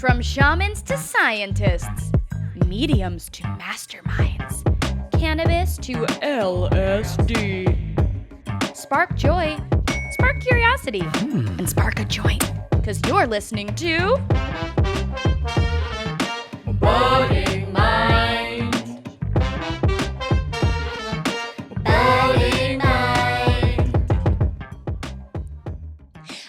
From shamans to scientists, mediums to masterminds, cannabis to LSD. Spark joy, spark curiosity, and spark a joint. Because you're listening to Budding Mind. Budding Mind.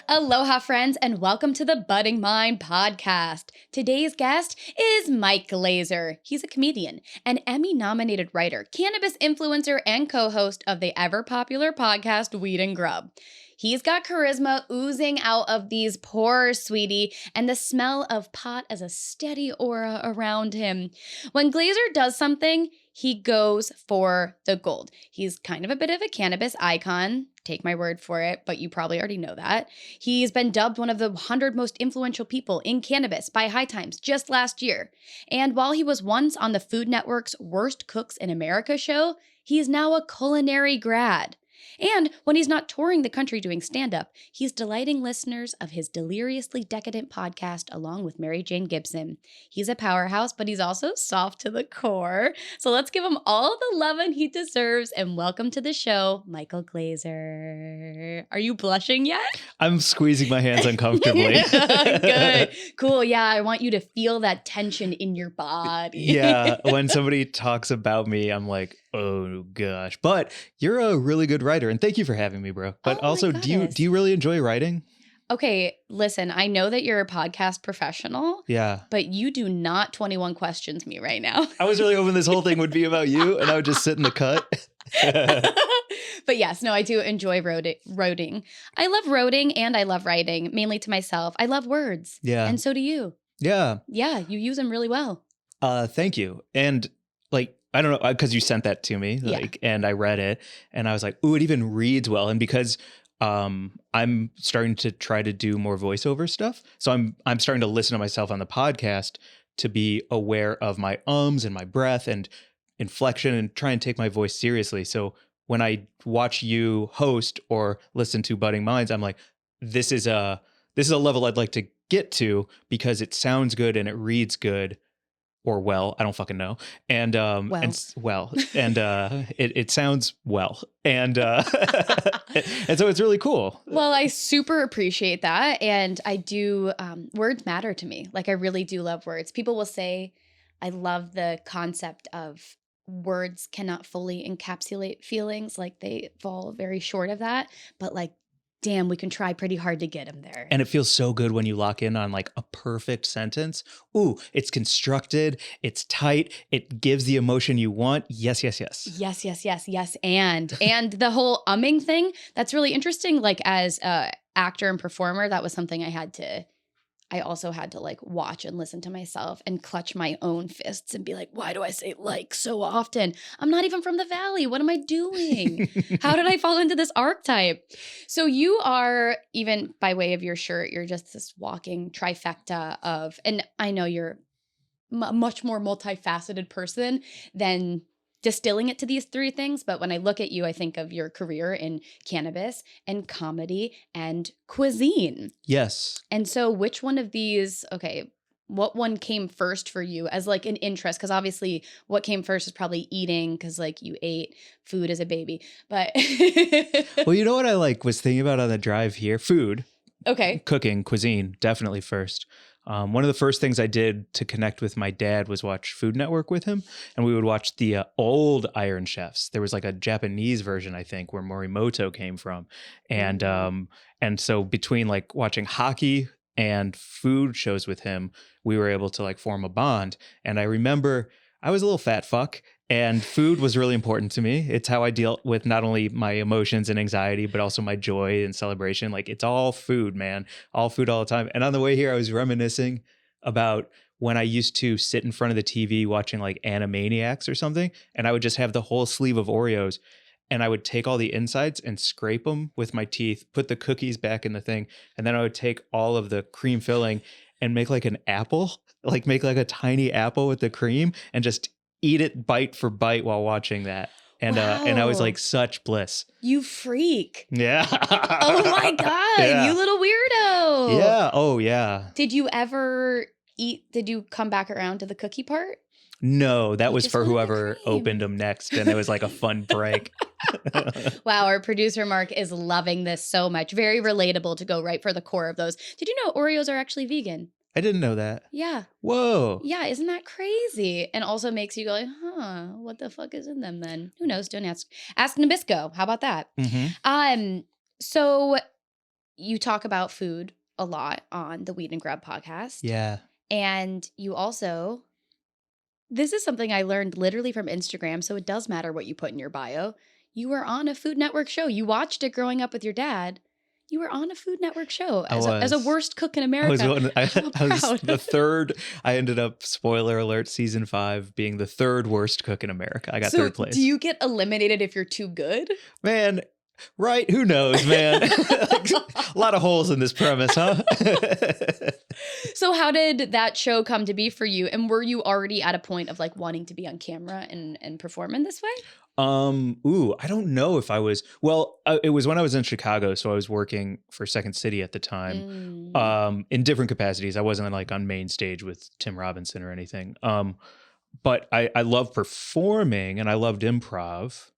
Aloha, friends, and welcome to the Budding Mind podcast. Today's guest is Mike Glazer. He's a comedian, an Emmy-nominated writer, cannabis influencer, and co-host of the ever-popular podcast Weed and Grub. He's got charisma oozing out of these pores, sweetie, and the smell of pot as a steady aura around him. When Glazer does something, he goes for the gold. He's kind of a bit of a cannabis icon. Take my word for it, but you probably already know that. He's been dubbed one of the 100 most influential people in cannabis by High Times just last year. And while he was once on the Food Network's Worst Cooks in America show, he is now a culinary grad. And when he's not touring the country doing stand-up, he's delighting listeners of his deliriously decadent podcast along with Mary Jane Gibson. He's a powerhouse, but he's also soft to the core. So let's give him all the loving he deserves and welcome to the show, Michael Glazer. Are you blushing yet? I'm squeezing my hands uncomfortably. Good. Cool. Yeah, I want you to feel that tension in your body. Yeah, when somebody talks about me, I'm like, oh gosh. But you're a really good writer, and thank you for having me, bro. But also, do you really enjoy writing? Okay, listen, I know that you're a podcast professional. Yeah. But you do not 21 questions me right now. I was really hoping this whole thing would be about you, and I would just sit in the cut. But yes, no, I do enjoy roading. I love roading and I love writing, mainly to myself. I love words. Yeah. And so do you. Yeah. Yeah, you use them really well. Thank you. And like, I don't know, because you sent that to me, and I read it, and I was like, ooh, it even reads well. And because I'm starting to try to do more voiceover stuff, so I'm starting to listen to myself on the podcast to be aware of my ums and my breath and inflection and try and take my voice seriously. So when I watch you host or listen to Budding Minds, I'm like, this is a level I'd like to get to because it sounds good and it reads good. Or well, I don't fucking know. And it sounds well. And and so it's really cool. Well, I super appreciate that. And I do, words matter to me. Like I really do love words. People will say, I love the concept of words cannot fully encapsulate feelings. Like they fall very short of that. But like, damn, we can try pretty hard to get them there. And it feels so good when you lock in on like a perfect sentence. Ooh, it's constructed, it's tight, it gives the emotion you want. Yes, yes, yes. Yes, yes, yes, yes. And the whole umming thing, that's really interesting. Like as a actor and performer, that was something I also had to like watch and listen to myself and clutch my own fists and be like, why do I say like so often? I'm not even from the Valley. What am I doing? How did I fall into this archetype? So you are, even by way of your shirt, you're just this walking trifecta of, and I know you're a much more multifaceted person than distilling it to these three things. But when I look at you, I think of your career in cannabis and comedy and cuisine. Yes. And so which one of these, what one came first for you as like an interest? Because obviously what came first is probably eating because like you ate food as a baby. But well, you know what I was thinking about on the drive here? Food. Okay. Cooking, cuisine, definitely first. One of the first things I did to connect with my dad was watch Food Network with him. And we would watch the old Iron Chefs. There was like a Japanese version, I think, where Morimoto came from. And so between like watching hockey and food shows with him, we were able to like form a bond. And I remember I was a little fat fuck. And food was really important to me. It's how I deal with not only my emotions and anxiety, but also my joy and celebration. Like it's all food, man, all food all the time. And on the way here, I was reminiscing about when I used to sit in front of the TV watching like Animaniacs or something. And I would just have the whole sleeve of Oreos and I would take all the insides and scrape them with my teeth, put the cookies back in the thing. And then I would take all of the cream filling and make like an apple, like make like a tiny apple with the cream and just eat it bite for bite while watching that. And and I was like, such bliss. You freak. Yeah. Oh my God. Yeah. You little weirdo. Yeah. Oh yeah. Did you ever Did you come back around to the cookie part? No, that You was just for wanted the whoever cream. opened them next, and it was like a fun break. Wow, our producer Mark is loving this so much. Very relatable to go right for the core of those. Did you know Oreos are actually vegan? I didn't know that. Yeah. Whoa. Yeah, isn't that crazy? And also makes you go like, huh, what the fuck is in them then? Who knows? Don't ask. Ask Nabisco. How about that? Mm-hmm. So you talk about food a lot on the Weed and Grub podcast. Yeah. And you also, this is something I learned literally from Instagram, so it does matter what you put in your bio. You were on a Food Network show. You watched it growing up with your dad. You were on a Food Network show I as a was. worst cook in I was, America. I'm I was proud. the third. I ended up, spoiler alert, season 5 being the third worst cook in America. I got So third place. do you get eliminated if you're too good? Man, right? Who knows, man? A lot of holes in this premise, huh? So how did that show come to be for you? And were you already at a point of like wanting to be on camera and perform in this way? I don't know if I was, it was when I was in Chicago. So I was working for Second City at the time, in different capacities. I wasn't like on main stage with Tim Robinson or anything. But I love performing and I loved improv,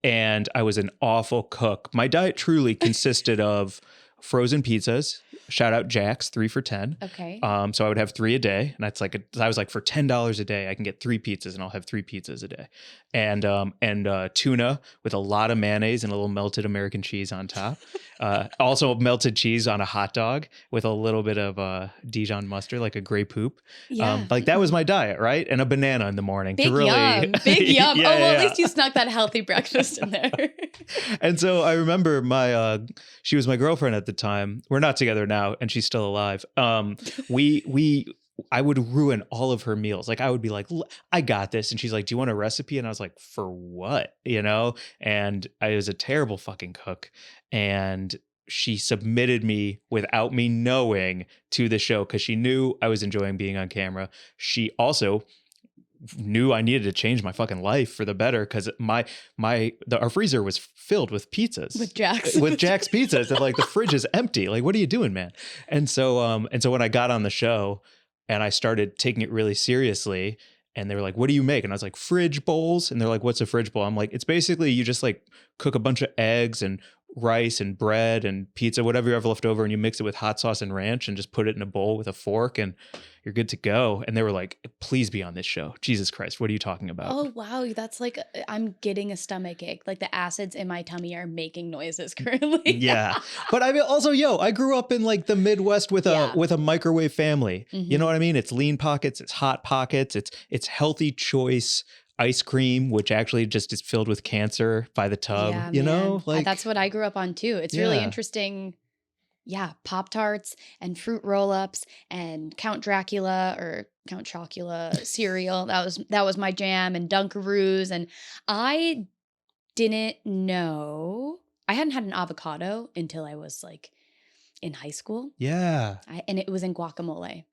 and I was an awful cook. My diet truly consisted of frozen pizzas. Shout out Jack's, 3 for $10. Okay. So I would have 3 a day, and that's like I was like, for $10 a day, I can get 3 pizzas, and I'll have 3 pizzas a day, and tuna with a lot of mayonnaise and a little melted American cheese on top. Also melted cheese on a hot dog with a little bit of Dijon mustard, like a Grey Poop. Yeah. Like that was my diet, right? And a banana in the morning. Big to really, yum. Big yum. Yeah, oh, well, yeah. at least you snuck that healthy breakfast in there. And so I remember she was my girlfriend at the time. We're not together now, and she's still alive. I would ruin all of her meals. Like I would be like, I got this. And she's like, do you want a recipe? And I was like, for what? And I was a terrible fucking cook. And she submitted me without me knowing to the show because she knew I was enjoying being on camera. She also knew I needed to change my fucking life for the better because our freezer was filled with pizzas With Jack's. with Jack's pizzas, and like the fridge is empty. Like, what are you doing, man? And so when I got on the show and I started taking it really seriously, and they were like, what do you make? And I was like, fridge bowls. And they're like, what's a fridge bowl? I'm like, it's basically you just like cook a bunch of eggs and rice and bread and pizza, whatever you have left over, and you mix it with hot sauce and ranch and just put it in a bowl with a fork and you're good to go. And they were like, please be on this show. Jesus Christ, what are you talking about? Oh, wow. That's like, I'm getting a stomach ache. Like the acids in my tummy are making noises currently. Yeah. But I mean, also, I grew up in like the Midwest with a microwave family. Mm-hmm. You know what I mean? It's lean pockets, it's hot pockets, it's healthy choice ice cream, which actually just is filled with cancer by the tub, Yeah, like that's what I grew up on too. It's really interesting. Yeah. Pop-Tarts and fruit roll-ups and Count Dracula or Count Chocula cereal. That was my jam, and Dunkaroos. And I didn't know, I hadn't had an avocado until I was like in high school. Yeah. And it was in guacamole.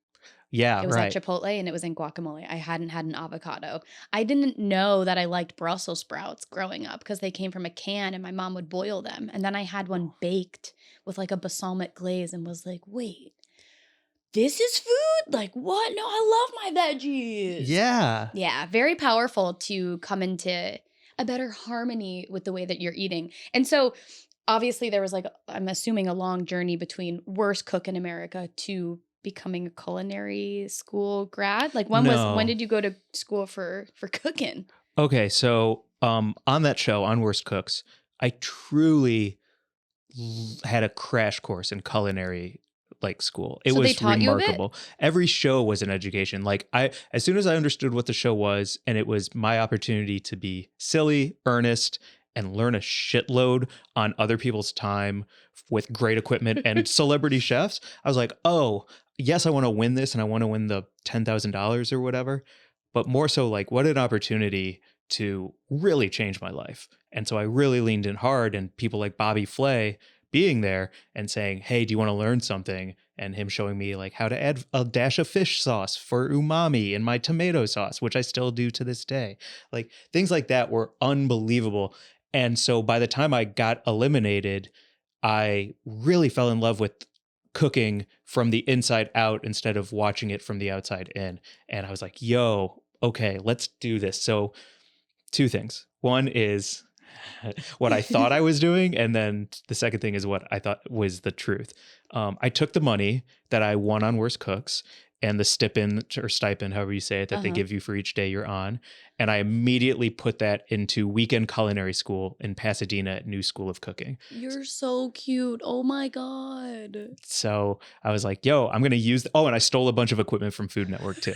Yeah, It was right. at Chipotle and it was in guacamole. I hadn't had an avocado. I didn't know that I liked Brussels sprouts growing up because they came from a can and my mom would boil them. And then I had one baked with like a balsamic glaze and was like, wait, this is food? Like what? No, I love my veggies. Yeah. Yeah, very powerful to come into a better harmony with the way that you're eating. And so obviously there was like, I'm assuming, a long journey between worst cook in America to becoming a culinary school grad. Like when did you go to school for cooking? Okay, so on that show, on Worst Cooks, I truly had a crash course in culinary like school. It So they was taught you a bit? remarkable. Every show was an education. Like as soon as I understood what the show was, and it was my opportunity to be silly, earnest, and learn a shitload on other people's time with great equipment and celebrity chefs, I was like, oh, yes, I want to win this and I want to win the $10,000 or whatever. But more so like, what an opportunity to really change my life. And so I really leaned in hard, and people like Bobby Flay being there and saying, hey, do you want to learn something? And him showing me like how to add a dash of fish sauce for umami in my tomato sauce, which I still do to this day. Like things like that were unbelievable. And so by the time I got eliminated, I really fell in love with cooking from the inside out instead of watching it from the outside in. And I was like, yo, okay, let's do this. So 2 things. One is what I thought I was doing. And then the second thing is what I thought was the truth. I took the money that I won on Worst Cooks and the stipend, however you say it, that they give you for each day you're on. And I immediately put that into weekend culinary school in Pasadena at New School of Cooking. You're so cute. Oh my God. So I was like, yo, I'm going to use, and I stole a bunch of equipment from Food Network too.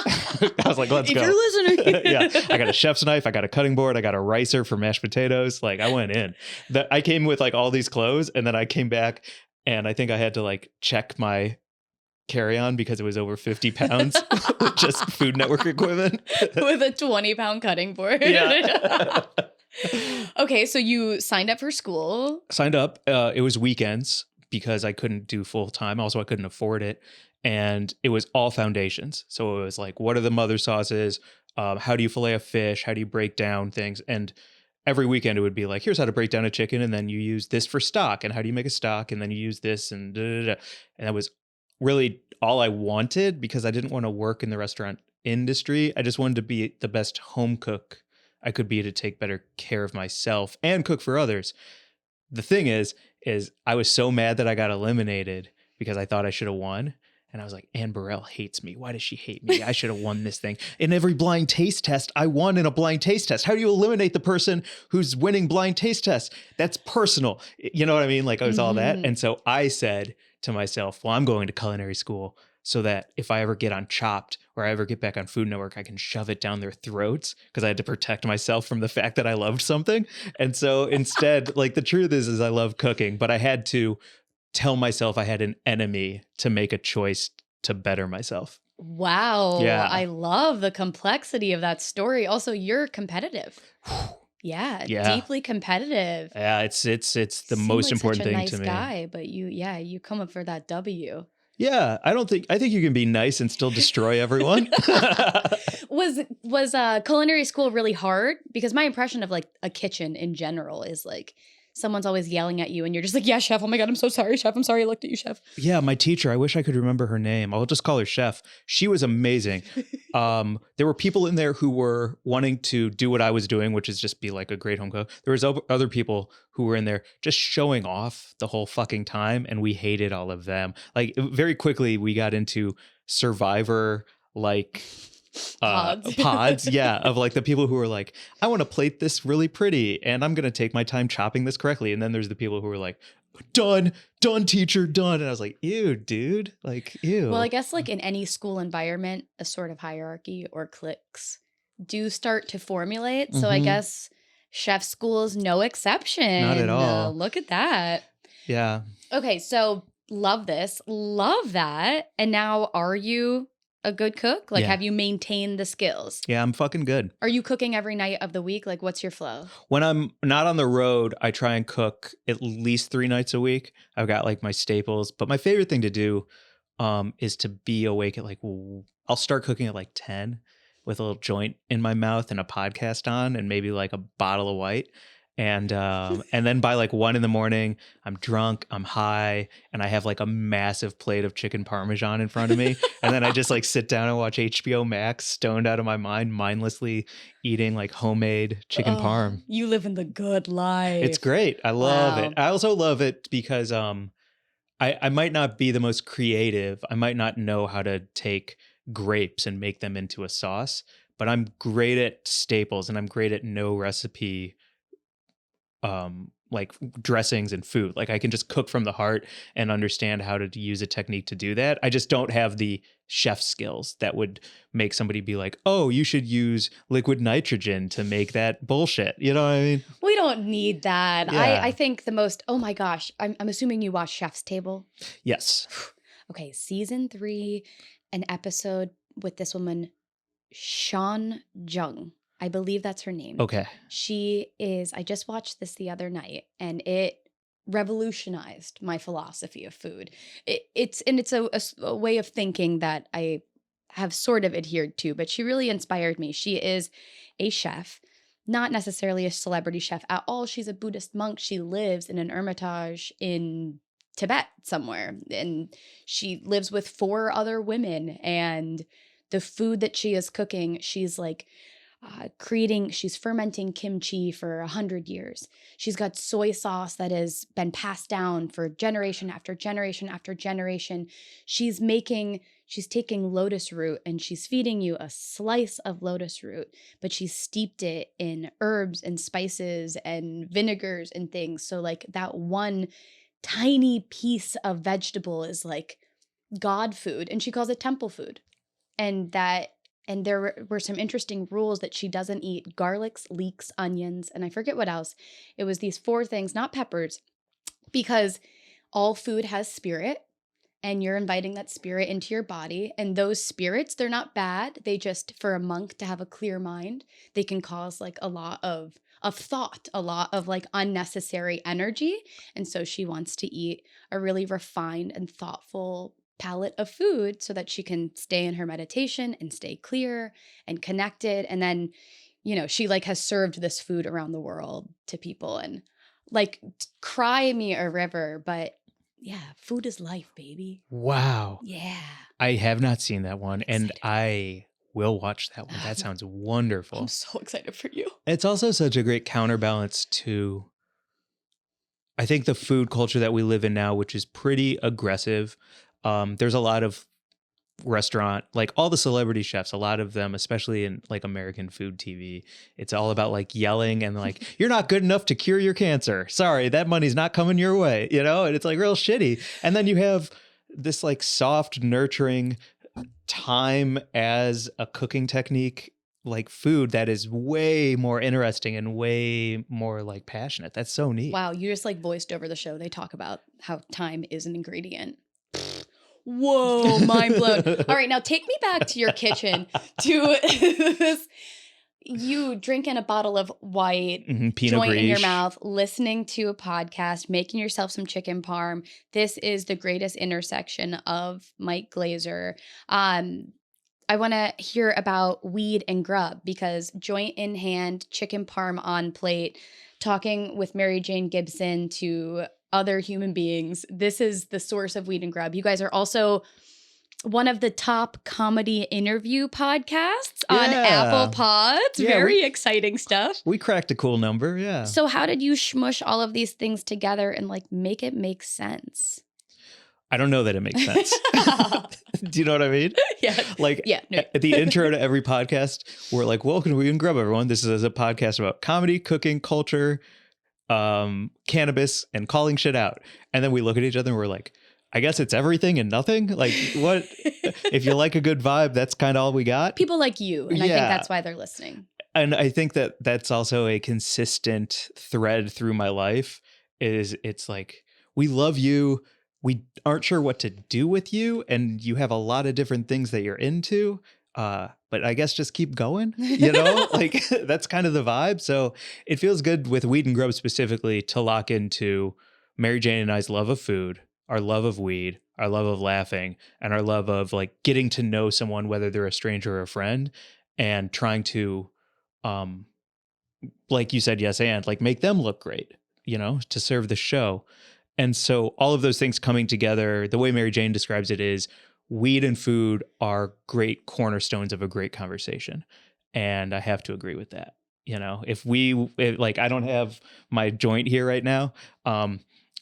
I was like, let's go. If you're listening. Yeah. I got a chef's knife. I got a cutting board. I got a ricer for mashed potatoes. Like I went in. I came with like all these clothes and then I came back and I think I had to like check my carry-on because it was over 50 pounds with just Food Network equipment. With a 20-pound cutting board. Yeah. Okay, so you signed up for school. Signed up. It was weekends because I couldn't do full time. Also, I couldn't afford it. And it was all foundations. So it was like, what are the mother sauces? How do you fillet a fish? How do you break down things? And every weekend it would be like, here's how to break down a chicken. And then you use this for stock. And how do you make a stock? And then you use this and da, da, da. And that was really all I wanted because I didn't want to work in the restaurant industry. I just wanted to be the best home cook I could be to take better care of myself and cook for others. The thing is I was so mad that I got eliminated because I thought I should have won. And I was like, Anne Burrell hates me. Why does she hate me? I should have won this thing. In every blind taste test, I won in a blind taste test. How do you eliminate the person who's winning blind taste tests? That's personal. You know what I mean? Like I was all that. And so I said to myself, well, I'm going to culinary school so that if I ever get on Chopped or I ever get back on Food Network, I can shove it down their throats because I had to protect myself from the fact that I loved something. And so instead, like the truth is I love cooking, but I had to tell myself I had an enemy to make a choice to better myself. Wow. Yeah. I love the complexity of that story. Also, you're competitive. Yeah, deeply competitive. Yeah, it's the Seem most like important such a thing nice to me. guy, but you come up for that W. Yeah, I think you can be nice and still destroy everyone. Was culinary school really hard? Because my impression of like a kitchen in general is like someone's always yelling at you and you're just like, yeah, chef. Oh my God, I'm so sorry, chef. I'm sorry I looked at you, chef. Yeah, my teacher, I wish I could remember her name. I'll just call her Chef. She was amazing. There were people in there who were wanting to do what I was doing, which is just be like a great home cook. There was other people who were in there just showing off the whole fucking time, and we hated all of them. Like very quickly, we got into Survivor, like pods, yeah, of like the people who are like, I want to plate this really pretty and I'm gonna take my time chopping this correctly. And then there's the people who are like, done teacher, done. And I was like, ew, dude, like, ew. Well, I guess like in any school environment, a sort of hierarchy or cliques do start to formulate. So I guess chef school is no exception. Not at all. Look at that. Yeah. Okay, so love this, love that. And now are you a good cook? Like, have you maintained the skills? Yeah, I'm fucking good. Are you cooking every night of the week? Like, what's your flow? When I'm not on the road, I try and cook at least 3 nights a week. I've got like my staples, but my favorite thing to do is to be awake at like, I'll start cooking at like 10 with a little joint in my mouth and a podcast on and maybe like a bottle of white. And then by like 1 a.m, I'm drunk, I'm high, and I have like a massive plate of chicken parmesan in front of me. And then I just like sit down and watch HBO Max, stoned out of my mind, mindlessly eating like homemade chicken parm. You live in the good life. It's great. I love it. I also love it because I might not be the most creative. I might not know how to take grapes and make them into a sauce, but I'm great at staples and I'm great at no recipe like dressings and food. Like I can just cook from the heart and understand how to use a technique to do that. I just don't have the chef skills that would make somebody be like, oh, you should use liquid nitrogen to make that bullshit. You know what I mean? We don't need that. Yeah. I think the most, oh my gosh, I'm assuming you watch Chef's Table. Yes. Okay, season 3, an episode with this woman, Sean Jung. I believe that's her name. Okay. She is, I just watched this the other night and it revolutionized my philosophy of food. It's a way of thinking that I have sort of adhered to, but she really inspired me. She is a chef, not necessarily a celebrity chef at all. She's a Buddhist monk. She lives in an hermitage in Tibet somewhere. And she lives with 4 other women. And the food that she is cooking, she's like she's fermenting kimchi for 100 years. She's got soy sauce that has been passed down for generation after generation after generation. She's taking lotus root and she's feeding you a slice of lotus root, but she's steeped it in herbs and spices and vinegars and things. So like that one tiny piece of vegetable is like God food, and she calls it temple food. And there were some interesting rules that she doesn't eat garlics, leeks, onions, and I forget what else. It was these 4 things, not peppers, because all food has spirit and you're inviting that spirit into your body. And those spirits, they're not bad. They just, for a monk to have a clear mind, they can cause like a lot of thought, a lot of like unnecessary energy. And so she wants to eat a really refined and thoughtful palette of food so that she can stay in her meditation and stay clear and connected. And then, she like has served this food around the world to people, and like cry me a river, but yeah, food is life, baby. Wow. Yeah. I have not seen that one, and I will watch that one. That sounds wonderful. I'm so excited for you. It's also such a great counterbalance to, I think, the food culture that we live in now, which is pretty aggressive. There's a lot of restaurant, like all the celebrity chefs, a lot of them, especially in like American food TV, it's all about like yelling and like, you're not good enough to cure your cancer. Sorry, that money's not coming your way, and it's like real shitty. And then you have this like soft, nurturing time as a cooking technique, like food that is way more interesting and way more like passionate. That's so neat. Wow, you just like voiced over the show. They talk about how time is an ingredient. Whoa, mind blown. All right, now take me back to your kitchen to this. You drinking a bottle of white, Pinot joint in your Grigio. mouth, listening to a podcast, making yourself some chicken parm. This is the greatest intersection of Mike Glazer. I want to hear about Weed and Grub, because joint in hand, chicken parm on plate, talking with Mary Jane Gibson to other human beings. This is the source of Weed and Grub. You guys are also one of the top comedy interview podcasts on Apple Pods. Yeah, Very exciting stuff. We cracked a cool number, yeah. So how did you smush all of these things together and like make it make sense? I don't know that it makes sense. Do you know what I mean? Yeah. Like at the intro to every podcast, we're like, welcome to Weed and Grub, everyone. This is a podcast about comedy, cooking, culture, cannabis, and calling shit out. And then we look at each other and we're like, I guess it's everything and nothing. Like, what? If you like a good vibe, that's kind of all we got. People like you. And I think that's why they're listening. And I think that that's also a consistent thread through my life is it's like, we love you. We aren't sure what to do with you. And you have a lot of different things that you're into. But I guess just keep going, like that's kind of the vibe. So it feels good with Weed and Grub specifically to lock into Mary Jane and I's love of food, our love of weed, our love of laughing, and our love of like getting to know someone, whether they're a stranger or a friend, and trying to, like you said, yes, and like make them look great, to serve the show. And so all of those things coming together, the way Mary Jane describes it is weed and food are great cornerstones of a great conversation. And I have to agree with that. If I don't have my joint here right now.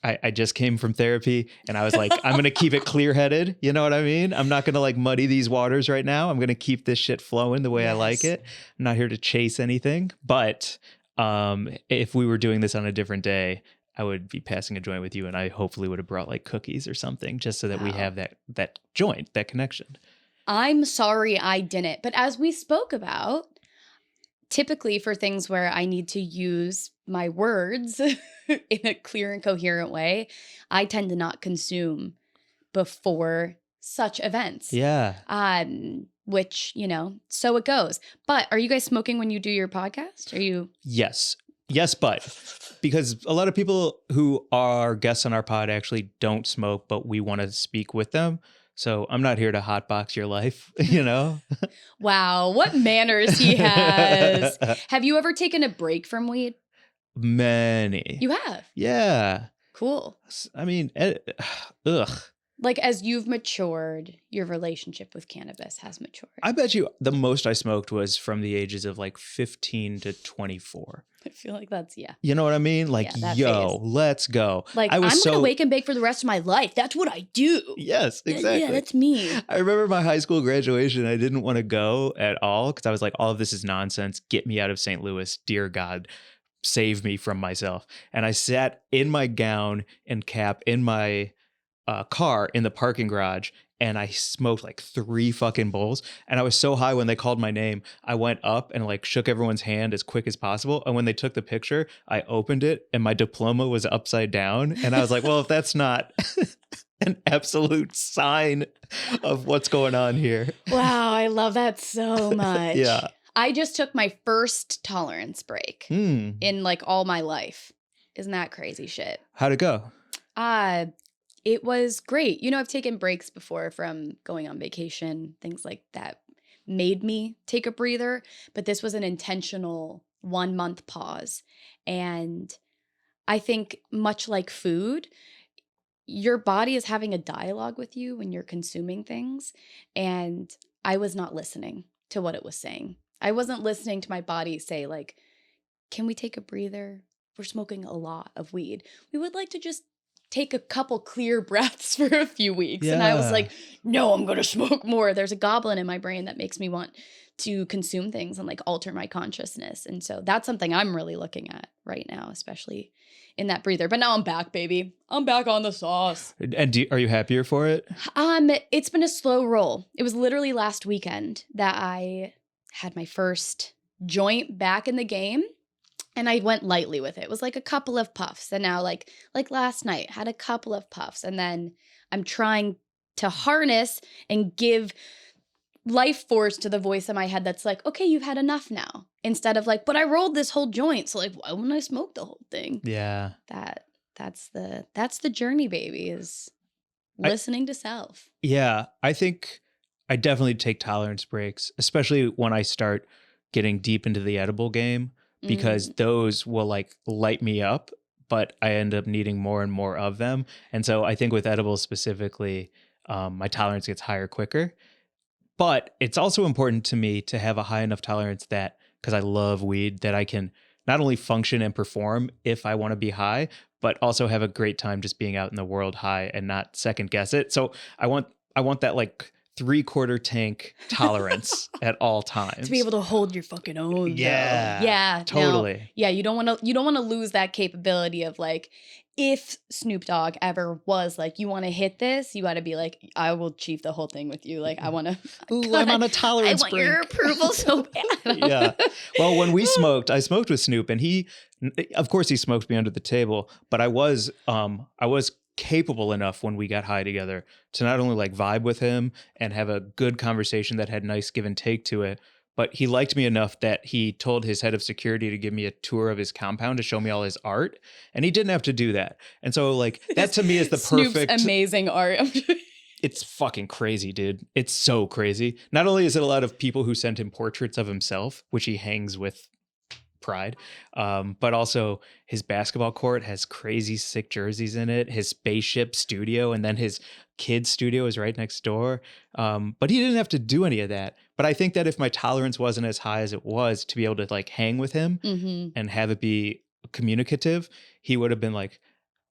I just came from therapy and I was like, I'm going to keep it clear headed. You know what I mean? I'm not going to like muddy these waters right now. I'm going to keep this shit flowing the way I like it. I'm not here to chase anything. But if we were doing this on a different day, I would be passing a joint with you, and I hopefully would have brought like cookies or something just so that we have that joint, that connection. I'm sorry I didn't. But as we spoke about, typically for things where I need to use my words in a clear and coherent way, I tend to not consume before such events. Yeah. Which, so it goes. But are you guys smoking when you do your podcast? Are you? Yes, but because a lot of people who are guests on our pod actually don't smoke, but we want to speak with them. So I'm not here to hotbox your life, Wow, what manners he has. Have you ever taken a break from weed? Many. You have? Yeah. Cool. I mean, ugh. Like, as you've matured, your relationship with cannabis has matured. I bet you the most I smoked was from the ages of like 15 to 24. I feel like that's, yeah. You know what I mean? Like, Yeah, that yo, phase. let's go. Like, I I'm was going to wake and bake for the rest of my life. That's what I do. Yes, exactly. Yeah, that's me. I remember my high school graduation. I didn't want to go at all because I was like, all of this is nonsense. Get me out of St. Louis. Dear God, save me from myself. And I sat in my gown and cap in my car in the parking garage, and I smoked like 3 fucking bowls. And I was so high when they called my name, I went up and like shook everyone's hand as quick as possible. And when they took the picture, I opened it and my diploma was upside down. And I was like, well, if that's not an absolute sign of what's going on here. Wow, I love that so much. Yeah. I just took my first tolerance break in like all my life. Isn't that crazy shit? How'd it go? It was great. You know, I've taken breaks before from going on vacation, things like that made me take a breather, but this was an intentional 1-month pause. And I think much like food, your body is having a dialogue with you when you're consuming things. And I was not listening to what it was saying. I wasn't listening to my body say, like, can we take a breather? We're smoking a lot of weed. We would like to just take a couple clear breaths for a few weeks. Yeah. And I was like, no, I'm going to smoke more. There's a goblin in my brain that makes me want to consume things and like alter my consciousness. And so that's something I'm really looking at right now, especially in that breather. But now I'm back, baby. I'm back on the sauce. And are you happier for it? It's been a slow roll. It was literally last weekend that I had my first joint back in the game. And I went lightly with it. It was like a couple of puffs. And now like last night, had a couple of puffs. And then I'm trying to harness and give life force to the voice in my head that's like, okay, you've had enough now. Instead of like, but I rolled this whole joint. So like, why wouldn't I smoke the whole thing? Yeah. That's the journey, baby, is listening to self. Yeah. I think I definitely take tolerance breaks, especially when I start getting deep into the edible game. Because those will like light me up, but I end up needing more and more of them. And so I think with edibles specifically, my tolerance gets higher quicker. But it's also important to me to have a high enough tolerance that, because I love weed, that I can not only function and perform if I want to be high, but also have a great time just being out in the world high and not second guess it. So I want that like 3/4 tank tolerance at all times. To be able to hold your fucking own. Yeah. Though. Yeah. Totally. No, yeah. You don't want to lose that capability of like, if Snoop Dogg ever was like, you want to hit this, you got to be like, I will chief the whole thing with you. Like, I want to. Ooh, I'm on a tolerance break. I want your approval so bad. Yeah. Well, when I smoked with Snoop, and of course he smoked me under the table, but I was capable enough when we got high together to not only like vibe with him and have a good conversation that had nice give and take to it, but he liked me enough that he told his head of security to give me a tour of his compound to show me all his art. And he didn't have to do that. And so like that to me is the perfect amazing art. It's fucking crazy, dude. It's so crazy. Not only is it a lot of people who sent him portraits of himself, which he hangs with pride, but also his basketball court has crazy sick jerseys in it, his spaceship studio, and then his kid's studio is right next door. But he didn't have to do any of that. But I think that if my tolerance wasn't as high as it was to be able to like hang with him and have it be communicative, he would have been like,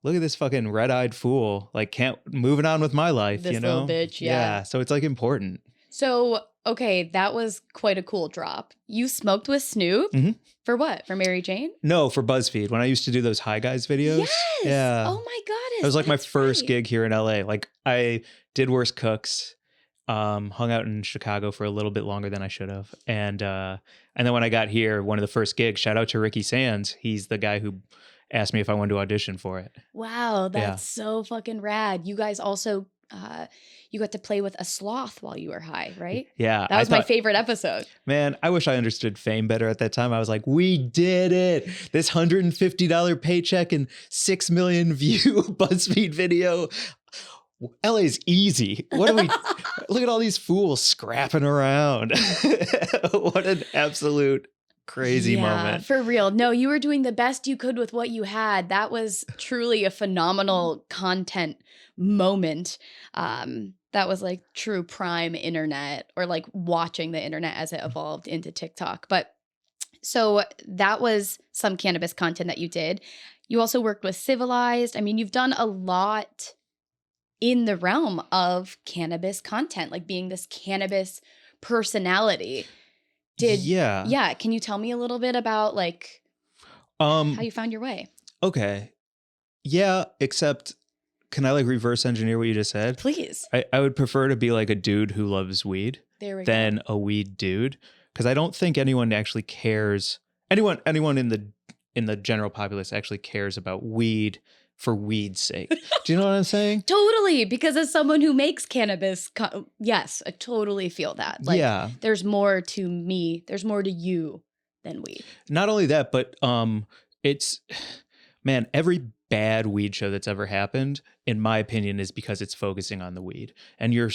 look at this fucking red-eyed fool, like moving on with my life, this you know? Little bitch, yeah. So it's like important. So, okay, that was quite a cool drop. You smoked with Snoop? For what? For Mary Jane? No, for BuzzFeed. When I used to do those Hi Guys videos. Yes. Yeah. Oh my goodness. It was like my first gig here in LA. Like I did Worst Cooks, hung out in Chicago for a little bit longer than I should have. And then when I got here, one of the first gigs, shout out to Ricky Sands. He's the guy who asked me if I wanted to audition for it. Wow, that's so fucking rad. You guys also you got to play with a sloth while you were high, right? Yeah. That was my favorite episode. Man, I wish I understood fame better at that time. I was like, we did it. This $150 paycheck and 6 million view BuzzFeed video. LA's easy. What are we? Look at all these fools scrapping around. What an absolute crazy moment. For real. No, you were doing the best you could with what you had. That was truly a phenomenal content moment. That was like true prime internet, or like watching the internet as it evolved into TikTok. But so that was some cannabis content that you did. You also worked with Civilized. I mean, you've done a lot in the realm of cannabis content, like being this cannabis personality. Yeah. Can you tell me a little bit about like how you found your way? Okay. Yeah, except can I like reverse engineer what you just said? Please. I would prefer to be like a dude who loves weed than a weed dude, because I don't think anyone actually cares. Anyone in the general populace actually cares about weed for weed's sake. Do you know what I'm saying? Totally, because as someone who makes cannabis, yes, I totally feel that. Like, Yeah. there's more to me, there's more to you than weed. Not only that, but it's, man, every bad weed show that's ever happened, in my opinion, is because it's focusing on the weed. And your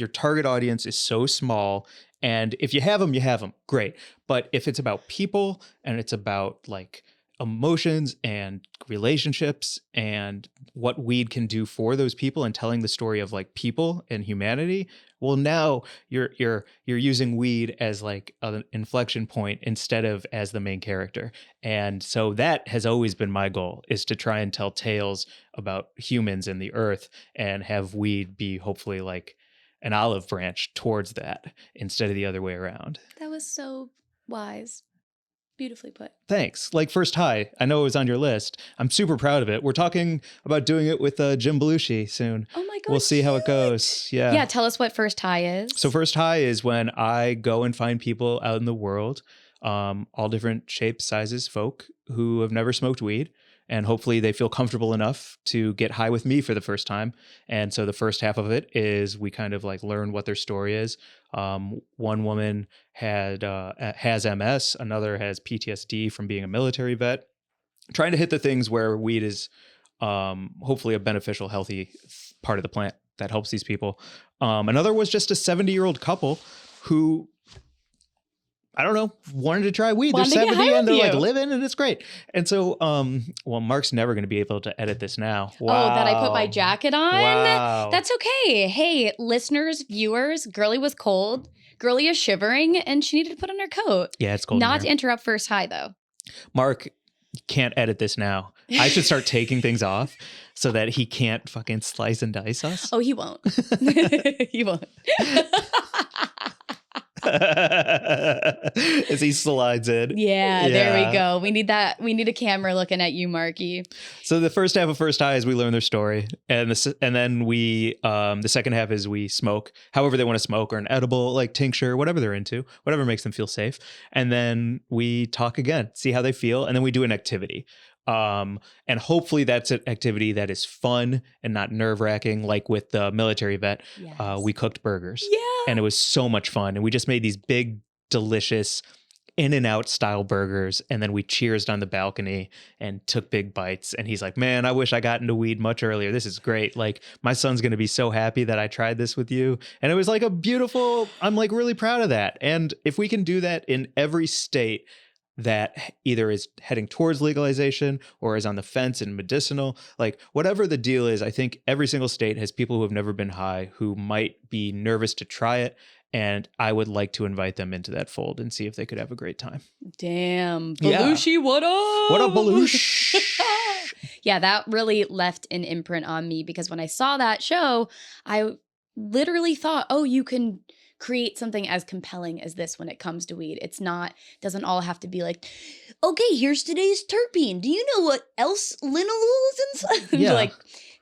target audience is so small. And if you have them, great. But if it's about people and it's about like emotions and relationships and what weed can do for those people and telling the story of like people and humanity, well, now you're using weed as like an inflection point instead of as the main character. And so that has always been my goal, is to try and tell tales about humans and the earth and have weed be hopefully like an olive branch towards that instead of the other way around. That was so wise. Beautifully put. Thanks. Like First High, I know it was on your list. I'm super proud of it. We're talking about doing it with Jim Belushi soon. Oh my God. We'll see how it goes. Yeah. Yeah. Tell us what First High is. So First High is when I go and find people out in the world, all different shapes, sizes, folk who have never smoked weed. And hopefully they feel comfortable enough to get high with me for the first time. And so the first half of it is we kind of like learn what their story is. One woman has MS, another has PTSD from being a military vet. Trying to hit the things where weed is hopefully a beneficial, healthy part of the plant that helps these people. Another was just a 70-year-old couple who, I don't know, wanted to try weed. They're 70 and they're like living and it's great. And so, well, Mark's never going to be able to edit this now. Wow. Oh, that I put my jacket on? Wow. That's okay. Hey, listeners, viewers, Girly was cold. Girly is shivering and she needed to put on her coat. Yeah, it's cold. Not to interrupt First High though. Mark can't edit this now. I should start taking things off so that he can't fucking slice and dice us. Oh, he won't. He won't. As he slides in. Yeah, there we go. We need that. We need a camera looking at you, Marky. So the first half of First High is we learn their story, and then we the second half is we smoke however they want to smoke, or an edible like tincture, whatever they're into, whatever makes them feel safe, and then we talk again, see how they feel, and then we do an activity. And hopefully that's an activity that is fun and not nerve-wracking, like with the military vet. Yes. We cooked burgers. Yeah. And it was so much fun. And we just made these big, delicious In-N-Out style burgers. And then we cheersed on the balcony and took big bites. And he's like, man, I wish I got into weed much earlier. This is great. Like, my son's going to be so happy that I tried this with you. And it was like a beautiful, I'm like really proud of that. And if we can do that in every state that either is heading towards legalization or is on the fence and medicinal, like whatever the deal is, I think every single state has people who have never been high who might be nervous to try it. And I would like to invite them into that fold and see if they could have a great time. Damn. Belushi, what up? What up, Belushi? Yeah, that really left an imprint on me, because when I saw that show, I literally thought, oh, you can create something as compelling as this when it comes to weed. It's not, doesn't all have to be like, okay, here's today's terpene. Do you know what else linalool is inside? Yeah. Like,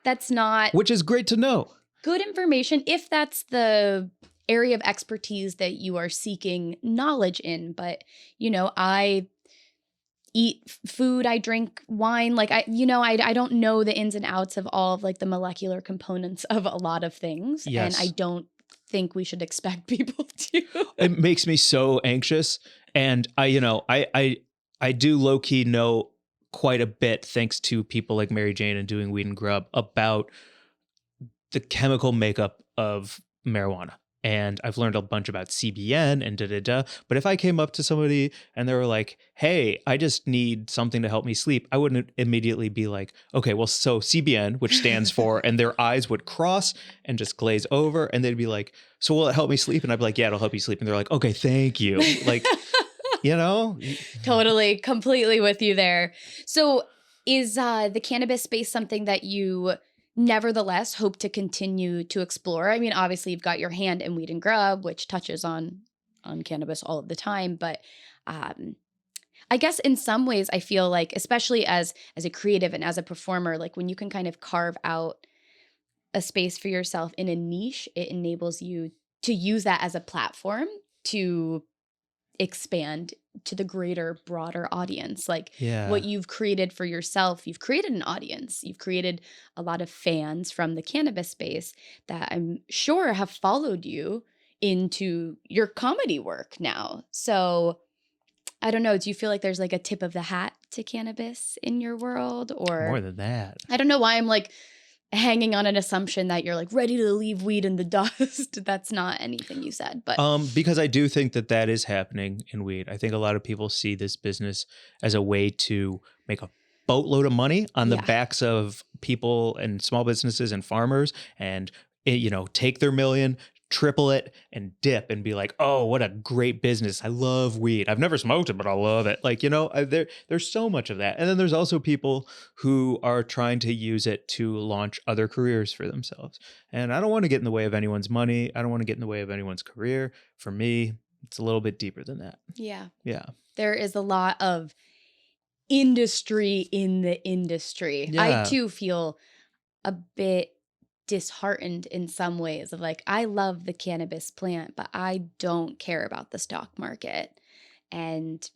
that's not. Which is great to know. Good information if that's the area of expertise that you are seeking knowledge in. But, you know, I eat food, I drink wine. Like, I don't know the ins and outs of all of like the molecular components of a lot of things. Yes. And I don't think we should expect people to. It makes me so anxious. And I do low key know quite a bit, thanks to people like Mary Jane and doing Weed and Grub, about the chemical makeup of marijuana. and I've learned a bunch about CBN and da-da-da. But if I came up to somebody and they were like, hey, I just need something to help me sleep, I wouldn't immediately be like, okay, well, so CBN, which stands for, and their eyes would cross and just glaze over. And they'd be like, so will it help me sleep? And I'd be like, yeah, it'll help you sleep. And they're like, okay, thank you. Like, you know? Totally, completely with you there. So is the cannabis space something that you nevertheless hope to continue to explore? I mean, obviously you've got your hand in Weed and Grub, which touches on cannabis all of the time, but I guess in some ways I feel like, especially as a creative and as a performer, like when you can kind of carve out a space for yourself in a niche, it enables you to use that as a platform to expand to the greater, broader audience. Like what Yeah. you've created for yourself, you've created an audience. You've created a lot of fans from the cannabis space that I'm sure have followed you into your comedy work now. So I don't know, do you feel like there's like a tip of the hat to cannabis in your world? More Or than that. I don't know why I'm like hanging on an assumption that you're like ready to leave weed in the dust. That's not anything you said, but Because I do think that that is happening in weed. I think a lot of people see this business as a way to make a boatload of money on the yeah. backs of people and small businesses and farmers, and take their million, triple it, and dip and be like, oh, what a great business. I love weed. I've never smoked it, but I love it. Like, there's so much of that. And then there's also people who are trying to use it to launch other careers for themselves. And I don't want to get in the way of anyone's money. I don't want to get in the way of anyone's career. For me, it's a little bit deeper than that. Yeah. Yeah. There is a lot of industry in the industry. I Yeah. too feel a bit disheartened in some ways of like, I love the cannabis plant, but I don't care about the stock market. And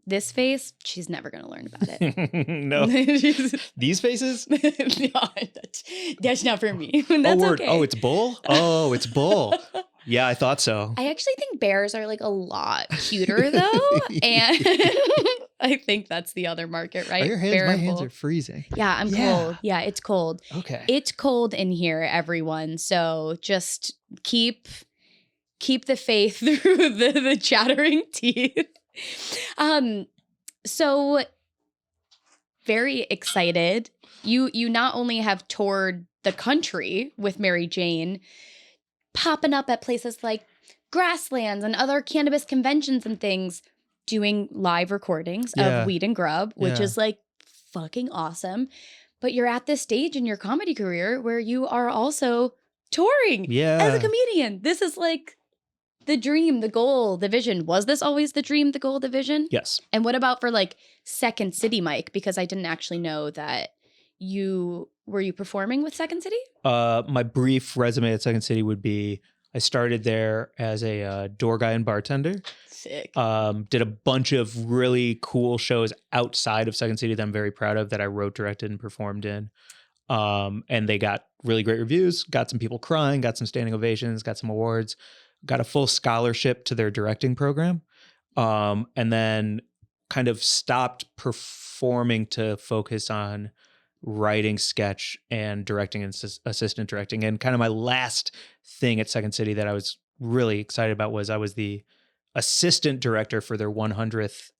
this face, she's never going to learn about it. No. These faces? No, that's not for me. Oh, That's word. okay. Oh, it's bull? Oh, it's bull. Yeah, I thought so. I actually think bears are like a lot cuter though. And I think that's the other market, right? Are your hands? Bear My and hands bull. are freezing. Yeah, I'm cold. Yeah, it's cold. Okay. It's cold in here, everyone. So just keep the faith through the chattering teeth. So very excited. You not only have toured the country with Mary Jane, popping up at places like Grasslands and other cannabis conventions and things, doing live recordings Yeah. of Weed and Grub, which Yeah. is like fucking awesome. But you're at this stage in your comedy career where you are also touring as a Yeah. comedian. This is like the dream, the goal, the vision. Was this always the dream, the goal, the vision? Yes. And what about for like Second City, Mike? Because I didn't actually know that were you performing with Second City? My brief resume at Second City would be I started there as a door guy and bartender. Sick. Did a bunch of really cool shows outside of Second City that I'm very proud of that I wrote, directed, and performed in. And they got really great reviews, got some people crying, got some standing ovations, got some awards, got a full scholarship to their directing program. And then kind of stopped performing to focus on writing, sketch, and directing and assistant directing. And kind of my last thing at Second City that I was really excited about was I was the assistant director for their 100th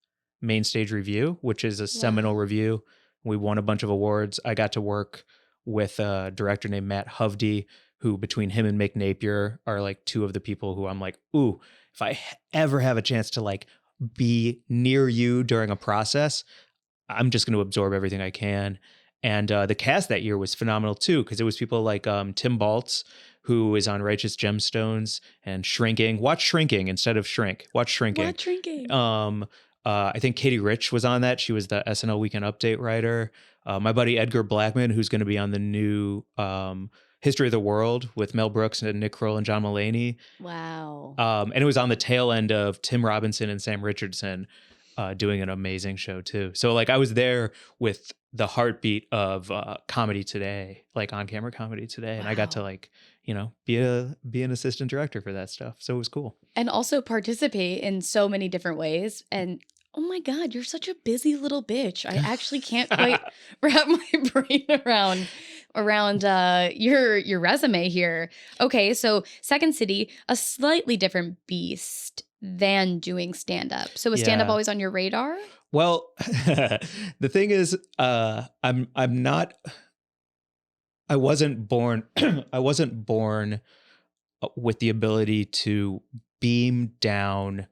main stage review, which is a seminal review. We won a bunch of awards. I got to work with a director named Matt Hovde, who between him and Mick Napier are like two of the people who I'm like, ooh, if I ever have a chance to like be near you during a process, I'm just going to absorb everything I can. And the cast that year was phenomenal too, because it was people like Tim Baltz, who is on Righteous Gemstones and Shrinking. Watch Shrinking instead of Shrink. Watch Shrinking. Watch Shrinking. I think Katie Rich was on that. She was the SNL Weekend Update writer. My buddy Edgar Blackman, who's going to be on the new History of the World with Mel Brooks and Nick Kroll and John Mulaney. Wow. And it was on the tail end of Tim Robinson and Sam Richardson doing an amazing show too. So like I was there with the heartbeat of comedy today, like on-camera comedy today. And I got to like, be an assistant director for that stuff. So it was cool. And also participate in so many different ways. And oh my God, you're such a busy little bitch. I actually can't quite wrap my brain around around your resume here. Okay, so Second City, a slightly different beast than doing stand-up. So was stand-up Yeah. always on your radar? Well, the thing is, I'm not. I wasn't born. I wasn't born with the ability to beam down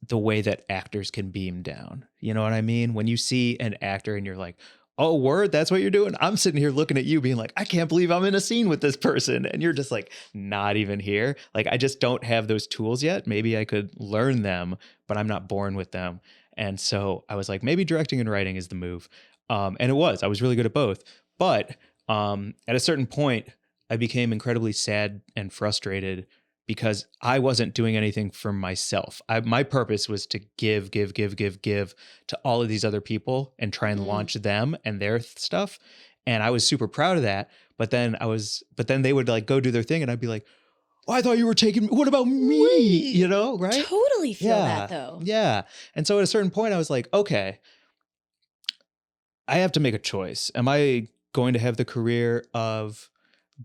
the way that actors can beam down. You know what I mean? When you see an actor and you're like, oh, word, that's what you're doing. I'm sitting here looking at you being like, I can't believe I'm in a scene with this person. And you're just like, not even here. Like, I just don't have those tools yet. Maybe I could learn them, but I'm not born with them. And so I was like, maybe directing and writing is the move. And it was. I was really good at both. But at a certain point, I became incredibly sad and frustrated because I wasn't doing anything for myself. My purpose was to give to all of these other people and try and launch them and their stuff. And I was super proud of that. But then they would like go do their thing and I'd be like, oh, I thought you were taking, what about me? You know, right? Totally feel that though. Yeah. And so at a certain point I was like, okay, I have to make a choice. Am I going to have the career of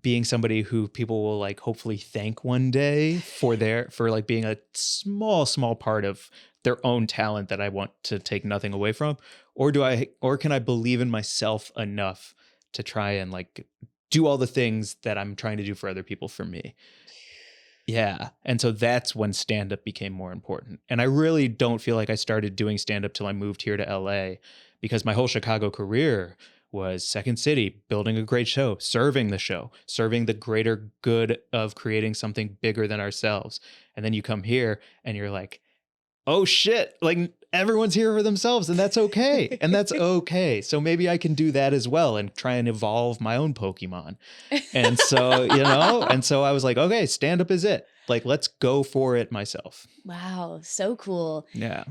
being somebody who people will like hopefully thank one day for like being a small part of their own talent that I want to take nothing away from? Or can I believe in myself enough to try and like do all the things that I'm trying to do for other people for me? Yeah. And so that's when stand-up became more important. And I really don't feel like I started doing stand-up till I moved here to LA, because my whole Chicago career was Second City, building a great show, serving the greater good of creating something bigger than ourselves. And then you come here and you're like, oh shit, like everyone's here for themselves and that's okay. And that's okay. So maybe I can do that as well and try and evolve my own Pokemon. And so, and so I was like, okay, stand up is it. Like, let's go for it myself. Wow. So cool. Yeah.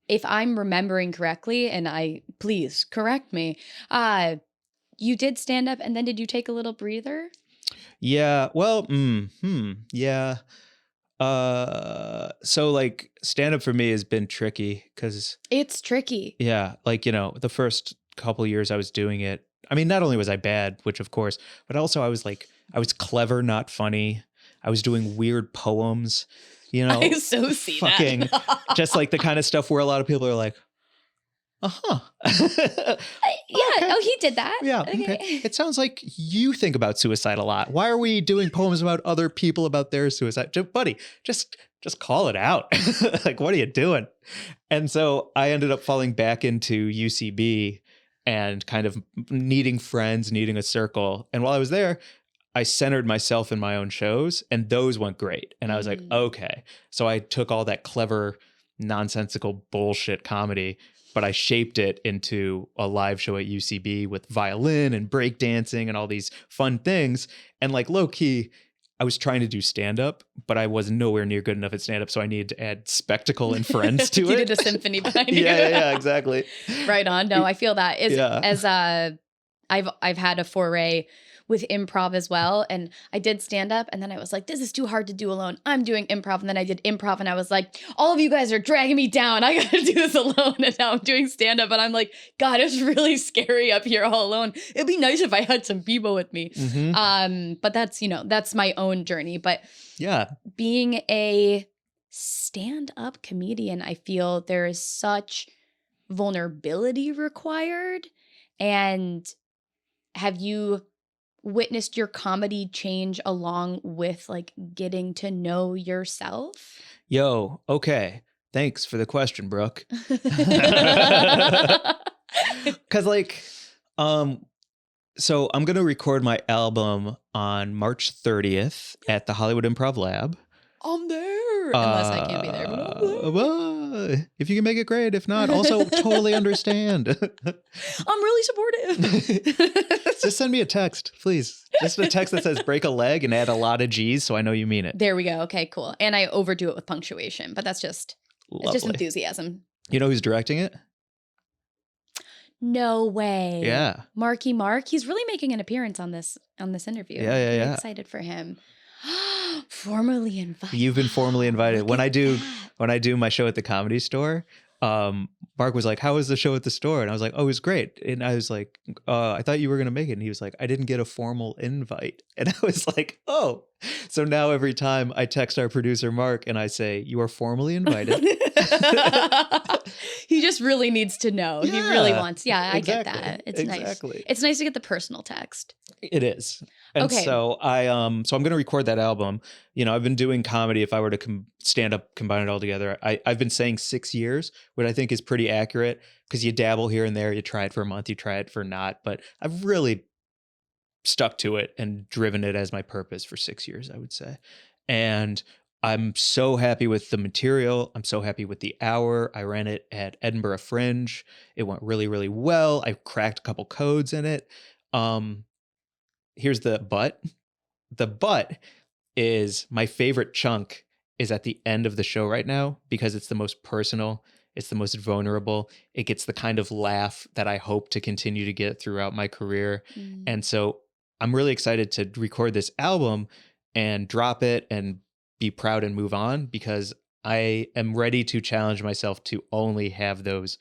If I'm remembering correctly, and please correct me, you did stand up and then did you take a little breather? Yeah. Well, yeah. So like stand up for me has been tricky because it's tricky. Yeah. Like, the first couple of years I was doing it, I mean, not only was I bad, which of course, but also I was clever, not funny. I was doing weird poems, I so see fucking just like the kind of stuff where a lot of people are like, yeah. Okay. Oh, he did that. Yeah. Okay. It sounds like you think about suicide a lot. Why are we doing poems about other people about their suicide? Buddy, just call it out. Like, what are you doing? And so I ended up falling back into UCB and kind of needing friends, needing a circle. And while I was there, I centered myself in my own shows and those went great. And I was like, okay. So I took all that clever, nonsensical bullshit comedy, but I shaped it into a live show at UCB with violin and breakdancing and all these fun things. And like low key, I was trying to do stand up, but I was nowhere near good enough at stand up. So I needed to add spectacle and friends to it. You did a symphony behind you. Yeah, exactly. Right on. No, I feel that. I've had a foray with improv as well. And I did stand up and then I was like, this is too hard to do alone. I'm doing improv. And then I did improv and I was like, all of you guys are dragging me down. I got to do this alone. And now I'm doing stand up and I'm like, God, it's really scary up here all alone. It'd be nice if I had some people with me. But that's, that's my own journey. But yeah, being a stand-up comedian, I feel there is such vulnerability required. And have you witnessed your comedy change along with like getting to know yourself? Yo, okay. Thanks for the question, Brooke. Cause like, so I'm going to record my album on March 30th at the Hollywood Improv Lab. I'm there. Unless I can't be there, but I'm there. If you can make it, great. If not, also totally understand. I'm really supportive. Just send me a text, please. Just a text that says break a leg and add a lot of G's so I know you mean it. There we go. Okay, cool. And I overdo it with punctuation, but that's just, it's just enthusiasm. You know who's directing it? No way. Yeah. Marky Mark. He's really making an appearance on this interview. Yeah. I'm excited for him. Formally invited. You've been formally invited. When I do my show at the Comedy Store, Mark was like, how was the show at the store? And I was like, oh, it was great. And I was like, I thought you were going to make it. And he was like, I didn't get a formal invite. And I was like, oh. So now every time I text our producer, Mark, and I say, you are formally invited. He just really needs to know. Yeah, he really wants. Yeah, I exactly, get that. It's exactly. nice. It's nice to get the personal text. It is. And Okay. so I'm going to record that album. You know, I've been doing comedy. If I were to stand up, combine it all together, I've been saying 6 years, which I think is pretty accurate because you dabble here and there. You try it for a month, you try it for not, but I've really stuck to it and driven it as my purpose for 6 years, I would say. And I'm so happy with the material. I'm so happy with the hour. I ran it at Edinburgh Fringe. It went really, really well. I cracked a couple codes in it. Here's the but. The but is my favorite chunk is at the end of the show right now because it's the most personal. It's the most vulnerable. It gets the kind of laugh that I hope to continue to get throughout my career. And so I'm really excited to record this album and drop it and be proud and move on because I am ready to challenge myself to only have those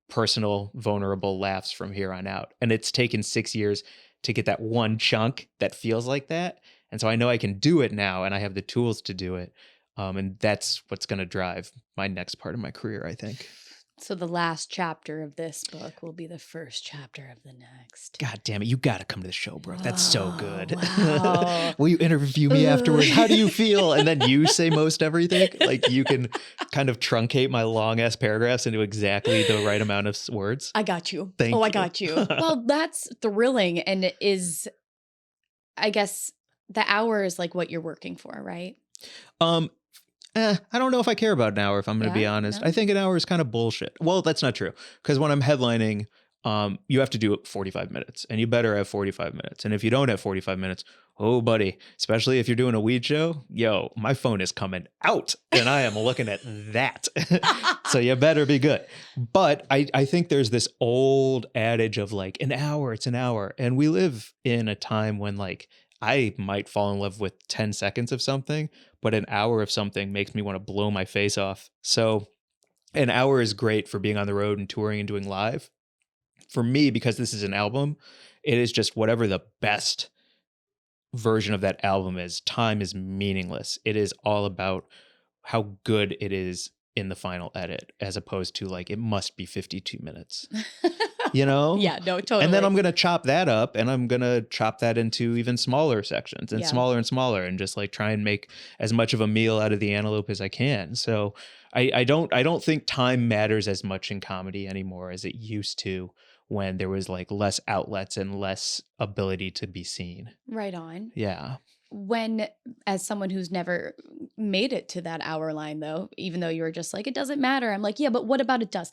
personal, vulnerable laughs from here on out. And it's taken 6 years to get that one chunk that feels like that. And so I know I can do it now and I have the tools to do it. And that's what's going to drive my next part of my career, I think. So the last chapter of this book will be the first chapter of the next. God damn it. You got to come to the show, bro. That's so good. Wow. Will you interview me afterwards? How do you feel? And then you say most everything. Like you can kind of truncate my long ass paragraphs into exactly the right amount of words. I got you. Thank you. I got you. Well, that's thrilling. And it is, I guess, the hour is like what you're working for, right? I don't know if I care about an hour, if I'm going to be honest. No? I think an hour is kind of bullshit. Well, that's not true. Because when I'm headlining, you have to do 45 minutes and you better have 45 minutes. And if you don't have 45 minutes, oh, buddy, especially if you're doing a weed show, yo, my phone is coming out and I am looking at that. So you better be good. But I think there's this old adage of like an hour, it's an hour. And we live in a time when like I might fall in love with 10 seconds of something, but an hour of something makes me want to blow my face off. So an hour is great for being on the road and touring and doing live. For me, because this is an album, it is just whatever the best version of that album is. Time is meaningless. It is all about how good it is in the final edit, as opposed to like, it must be 52 minutes. You know? Yeah, no, totally. And then I'm going to chop that up and I'm going to chop that into even smaller sections and smaller and just like try and make as much of a meal out of the antelope as I can. So I don't think time matters as much in comedy anymore as it used to when there was like less outlets and less ability to be seen. Right on. Yeah. When, as someone who's never made it to that hour line though, even though you were just like, it doesn't matter. I'm like, yeah, but what about it does?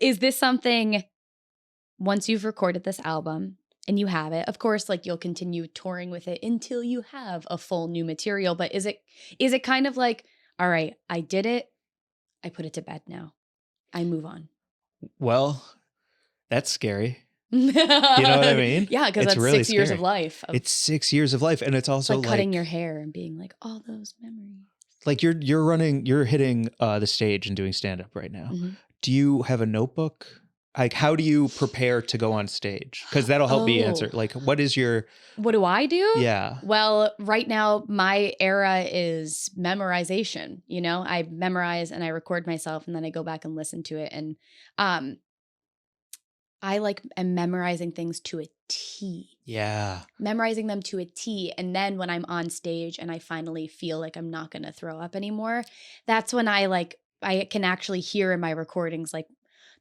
Is this something, once you've recorded this album and you have it, of course, like you'll continue touring with it until you have a full new material, but is it kind of like, all right, I did it. I put it to bed now. I move on. Well, that's scary. You know what I mean? Yeah, because that's really 6 years of life. It's 6 years of life. And it's also like cutting your hair and being like, all those memories. Like you're hitting the stage and doing stand-up right now. Mm-hmm. Do you have a notebook? Like, how do you prepare to go on stage? Because that'll help me answer. Like, what do I do? Yeah. Well, right now, my era is memorization. You know, I memorize and I record myself and then I go back and listen to it. And I am memorizing things to a T. Yeah. Memorizing them to a T. And then when I'm on stage and I finally feel like I'm not going to throw up anymore, that's when I can actually hear in my recordings, like,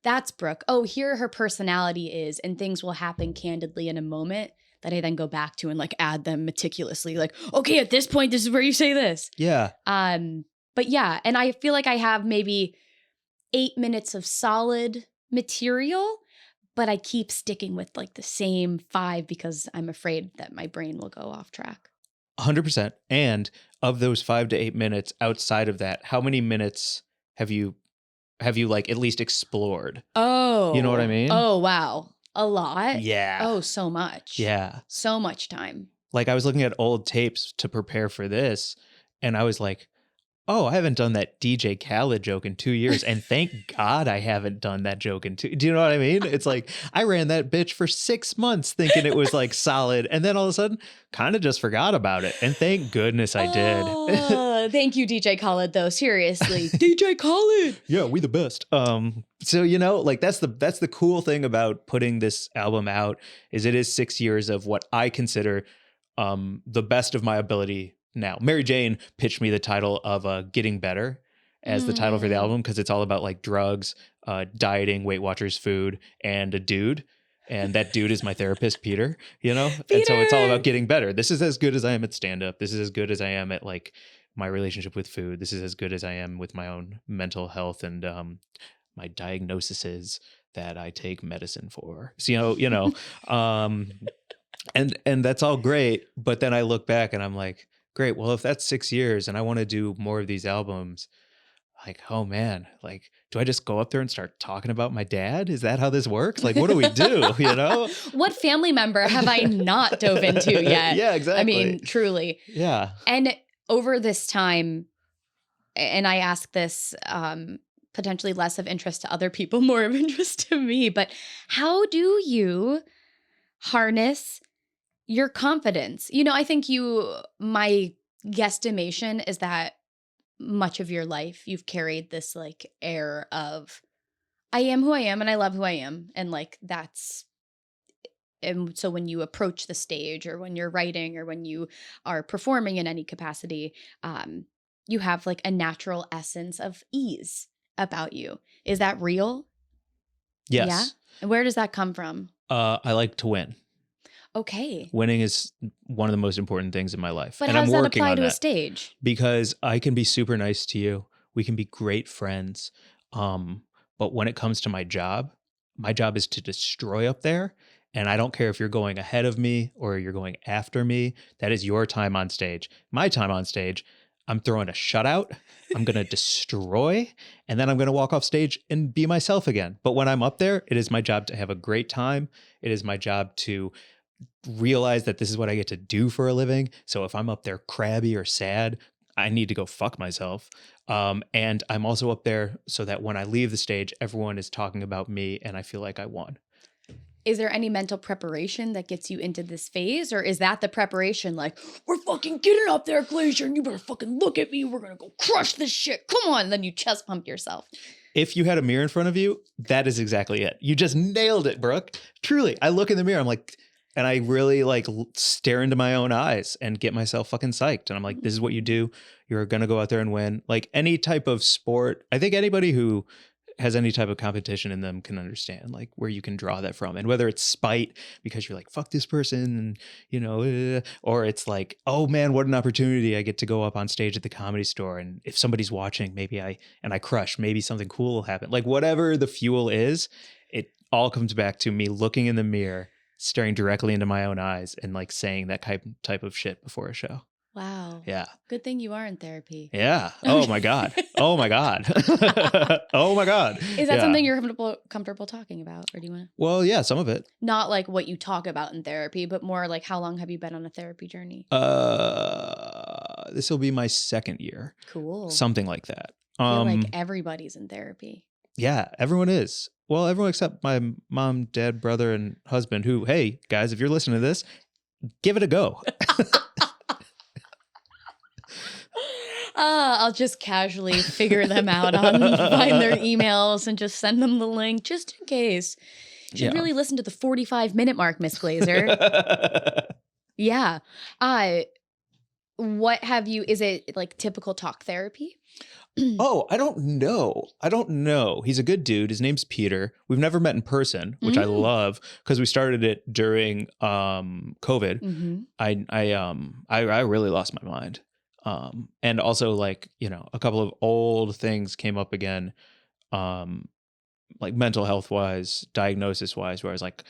that's Brooke. Oh, here her personality is. And things will happen candidly in a moment that I then go back to and like add them meticulously. Like, okay, at this point, this is where you say this. Yeah. But yeah, and I feel like I have maybe 8 minutes of solid material, but I keep sticking with like the same 5 because I'm afraid that my brain will go off track. 100%. And of those 5 to 8 minutes outside of that, how many minutes have you like at least explored? Oh. You know what I mean? Oh, wow. A lot? Yeah. Oh, so much. Yeah. So much time. Like I was looking at old tapes to prepare for this and I was like, oh, I haven't done that DJ Khaled joke in 2 years. And thank God I haven't done that joke in do you know what I mean? It's like, I ran that bitch for 6 months thinking it was like solid. And then all of a sudden kind of just forgot about it. And thank goodness I did. Oh, thank you, DJ Khaled, though. Seriously. DJ Khaled. Yeah, we the best. So like that's the cool thing about putting this album out is it is 6 years of what I consider the best of my ability now. Mary Jane pitched me the title of Getting Better as the title for the album because it's all about like drugs, dieting, Weight Watchers food, and a dude. And that dude is my therapist, Peter, Peter! And so it's all about getting better. This is as good as I am at stand-up. This is as good as I am at like my relationship with food. This is as good as I am with my own mental health and my diagnoses that I take medicine for. So, and that's all great. But then I look back and I'm like, great. Well, if that's 6 years and I want to do more of these albums, like, oh man, like, do I just go up there and start talking about my dad? Is that how this works? Like, what do we do? What family member have I not dove into yet? Yeah, exactly. I mean, truly. Yeah. And over this time, and I ask this potentially less of interest to other people, more of interest to me, but how do you harness your confidence? I think my guesstimation is that much of your life you've carried this like air of I am who I am and I love who I am, and like and so when you approach the stage or when you're writing or when you are performing in any capacity, you have like a natural essence of ease about you. Is that real? Yes. Yeah. And where does that come from? I like to win. Okay. Winning is one of the most important things in my life. But and how I'm does that working apply on to a that stage? because I can be super nice to you. We can be great friends. But when it comes to my job is to destroy up there. And I don't care if you're going ahead of me or you're going after me. That is your time on stage. My time on stage, I'm throwing a shutout. I'm going to destroy. And then I'm going to walk off stage and be myself again. But when I'm up there, it is my job to have a great time. It is my job to realize that this is what I get to do for a living. So if I'm up there crabby or sad, I need to go fuck myself. And I'm also up there so that when I leave the stage, everyone is talking about me and I feel like I won. Is there any mental preparation that gets you into this phase? Or is that the preparation like, we're fucking getting up there, Glazer, and you better fucking look at me. We're going to go crush this shit. Come on. And then you chest pump yourself. If you had a mirror in front of you, that is exactly it. You just nailed it, Brooke. Truly. I look in the mirror. I'm like, and I really like stare into my own eyes and get myself fucking psyched. And I'm like, this is what you do. You're going to go out there and win. Like any type of sport. I think anybody who has any type of competition in them can understand like where you can draw that from. And whether it's spite because you're like, fuck this person, and, or it's like, oh man, what an opportunity. I get to go up on stage at the Comedy Store. And if somebody's watching, maybe I crush, maybe something cool will happen. Like whatever the fuel is, it all comes back to me looking in the mirror, staring directly into my own eyes and like saying that type of shit before a show. Wow. Yeah. Good thing you are in therapy. Yeah. Oh my God. Oh my God. Oh my God. Is that something you're comfortable talking about, or do you want to? Well, yeah, some of it. Not like what you talk about in therapy, but more like how long have you been on a therapy journey? This will be my second year. Cool. Something like that. I feel like everybody's in therapy. Yeah, everyone is. Well, everyone except my mom, dad, brother, and husband who, hey, guys, if you're listening to this, give it a go. I'll just casually figure them out on find their emails and just send them the link just in case. You should really listen to the 45-minute mark, Miss Glazer. Yeah. What have you, is it like typical talk therapy? Oh, I don't know. He's a good dude. His name's Peter. We've never met in person, which I love because we started it during COVID. Mm-hmm. I really lost my mind. And also like, a couple of old things came up again, like mental health wise, diagnosis wise, where I was like,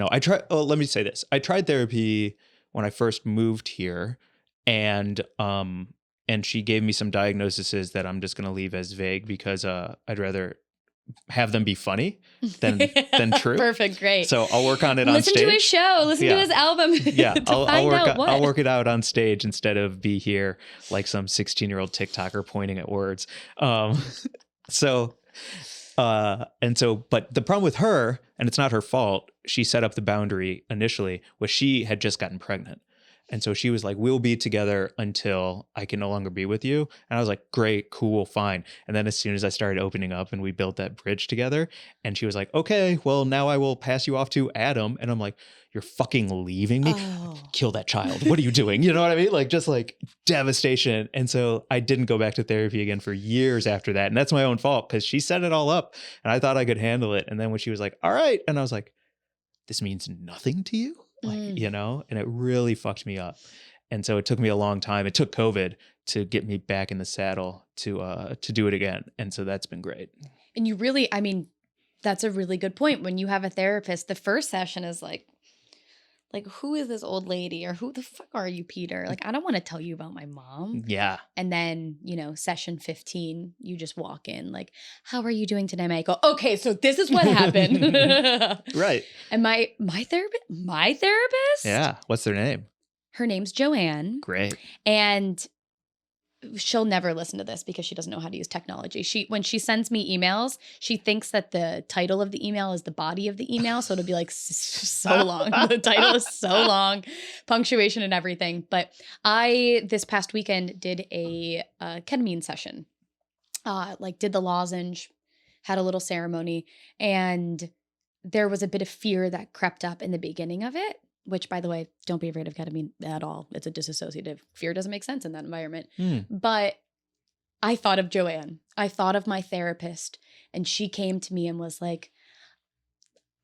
let me say this. I tried therapy when I first moved here and she gave me some diagnoses that I'm just going to leave as vague because, I'd rather have them be funny than true. Perfect, great. So I'll work on it on stage. Listen to his show. Listen to his album. Yeah, I'll work it out on stage instead of be here like some 16-year-old TikToker pointing at words. But the problem with her, and it's not her fault, she set up the boundary initially, was she had just gotten pregnant. And so she was like, we'll be together until I can no longer be with you. And I was like, great, cool, fine. And then as soon as I started opening up and we built that bridge together, and she was like, okay, well, now I will pass you off to Adam. And I'm like, you're fucking leaving me? Oh. Kill that child. What are you doing? You know what I mean? Like, just like devastation. And so I didn't go back to therapy again for years after that. And that's my own fault because she set it all up and I thought I could handle it. And then when she was like, all right. And I was like, this means nothing to you? Like, you know, and it really fucked me up. And so it took me a long time. It took COVID to get me back in the saddle to do it again. And so that's been great. And you really, I mean, that's a really good point. When you have a therapist, the first session is like, who is this old lady, or who the fuck are you, Peter? Like, I don't want to tell you about my mom. Yeah. And then, you know, session 15, you just walk in like, how are you doing today? And I go, okay, so this is what happened. Right. And my therapist? Yeah. What's their name? Her name's Joanne. Great. And she'll never listen to this because she doesn't know how to use technology. When she sends me emails, she thinks that the title of the email is the body of the email. So it'll be like so long. The title is so long, punctuation and everything. But I, this past weekend, did a ketamine session, did the lozenge, had a little ceremony, and there was a bit of fear that crept up in the beginning of it. Which, by the way, don't be afraid of ketamine at all. It's a disassociative. Fear doesn't make sense in that environment. But I thought of Joanne. I thought of my therapist. And she came to me and was like,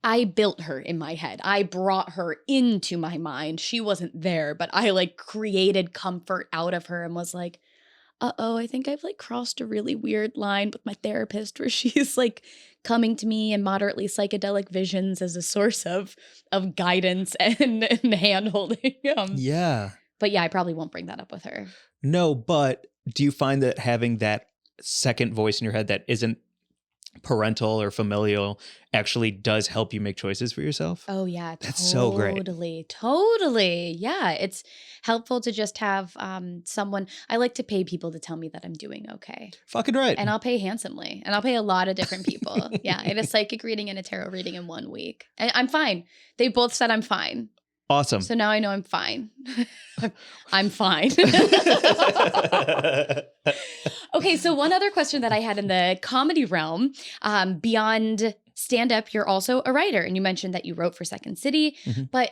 I built her in my head. I brought her into my mind. She wasn't there, but I like created comfort out of her and was like, uh-oh, I think I've like crossed a really weird line with my therapist where she's like coming to me in moderately psychedelic visions as a source of guidance and hand-holding. Yeah. But yeah, I probably won't bring that up with her. No, but do you find that having that second voice in your head that isn't parental or familial actually does help you make choices for yourself? Oh yeah, that's so great. Totally. Yeah, it's helpful to just have someone. I like to pay people to tell me that I'm doing okay. Fucking right. And I'll pay handsomely. And I'll pay a lot of different people. Yeah, I had a psychic reading and a tarot reading in 1 week. And I'm fine. They both said I'm fine. Awesome. So now I know I'm fine. I'm fine. Okay, so one other question that I had in the comedy realm, beyond stand-up, you're also a writer. And you mentioned that you wrote for Second City. Mm-hmm. But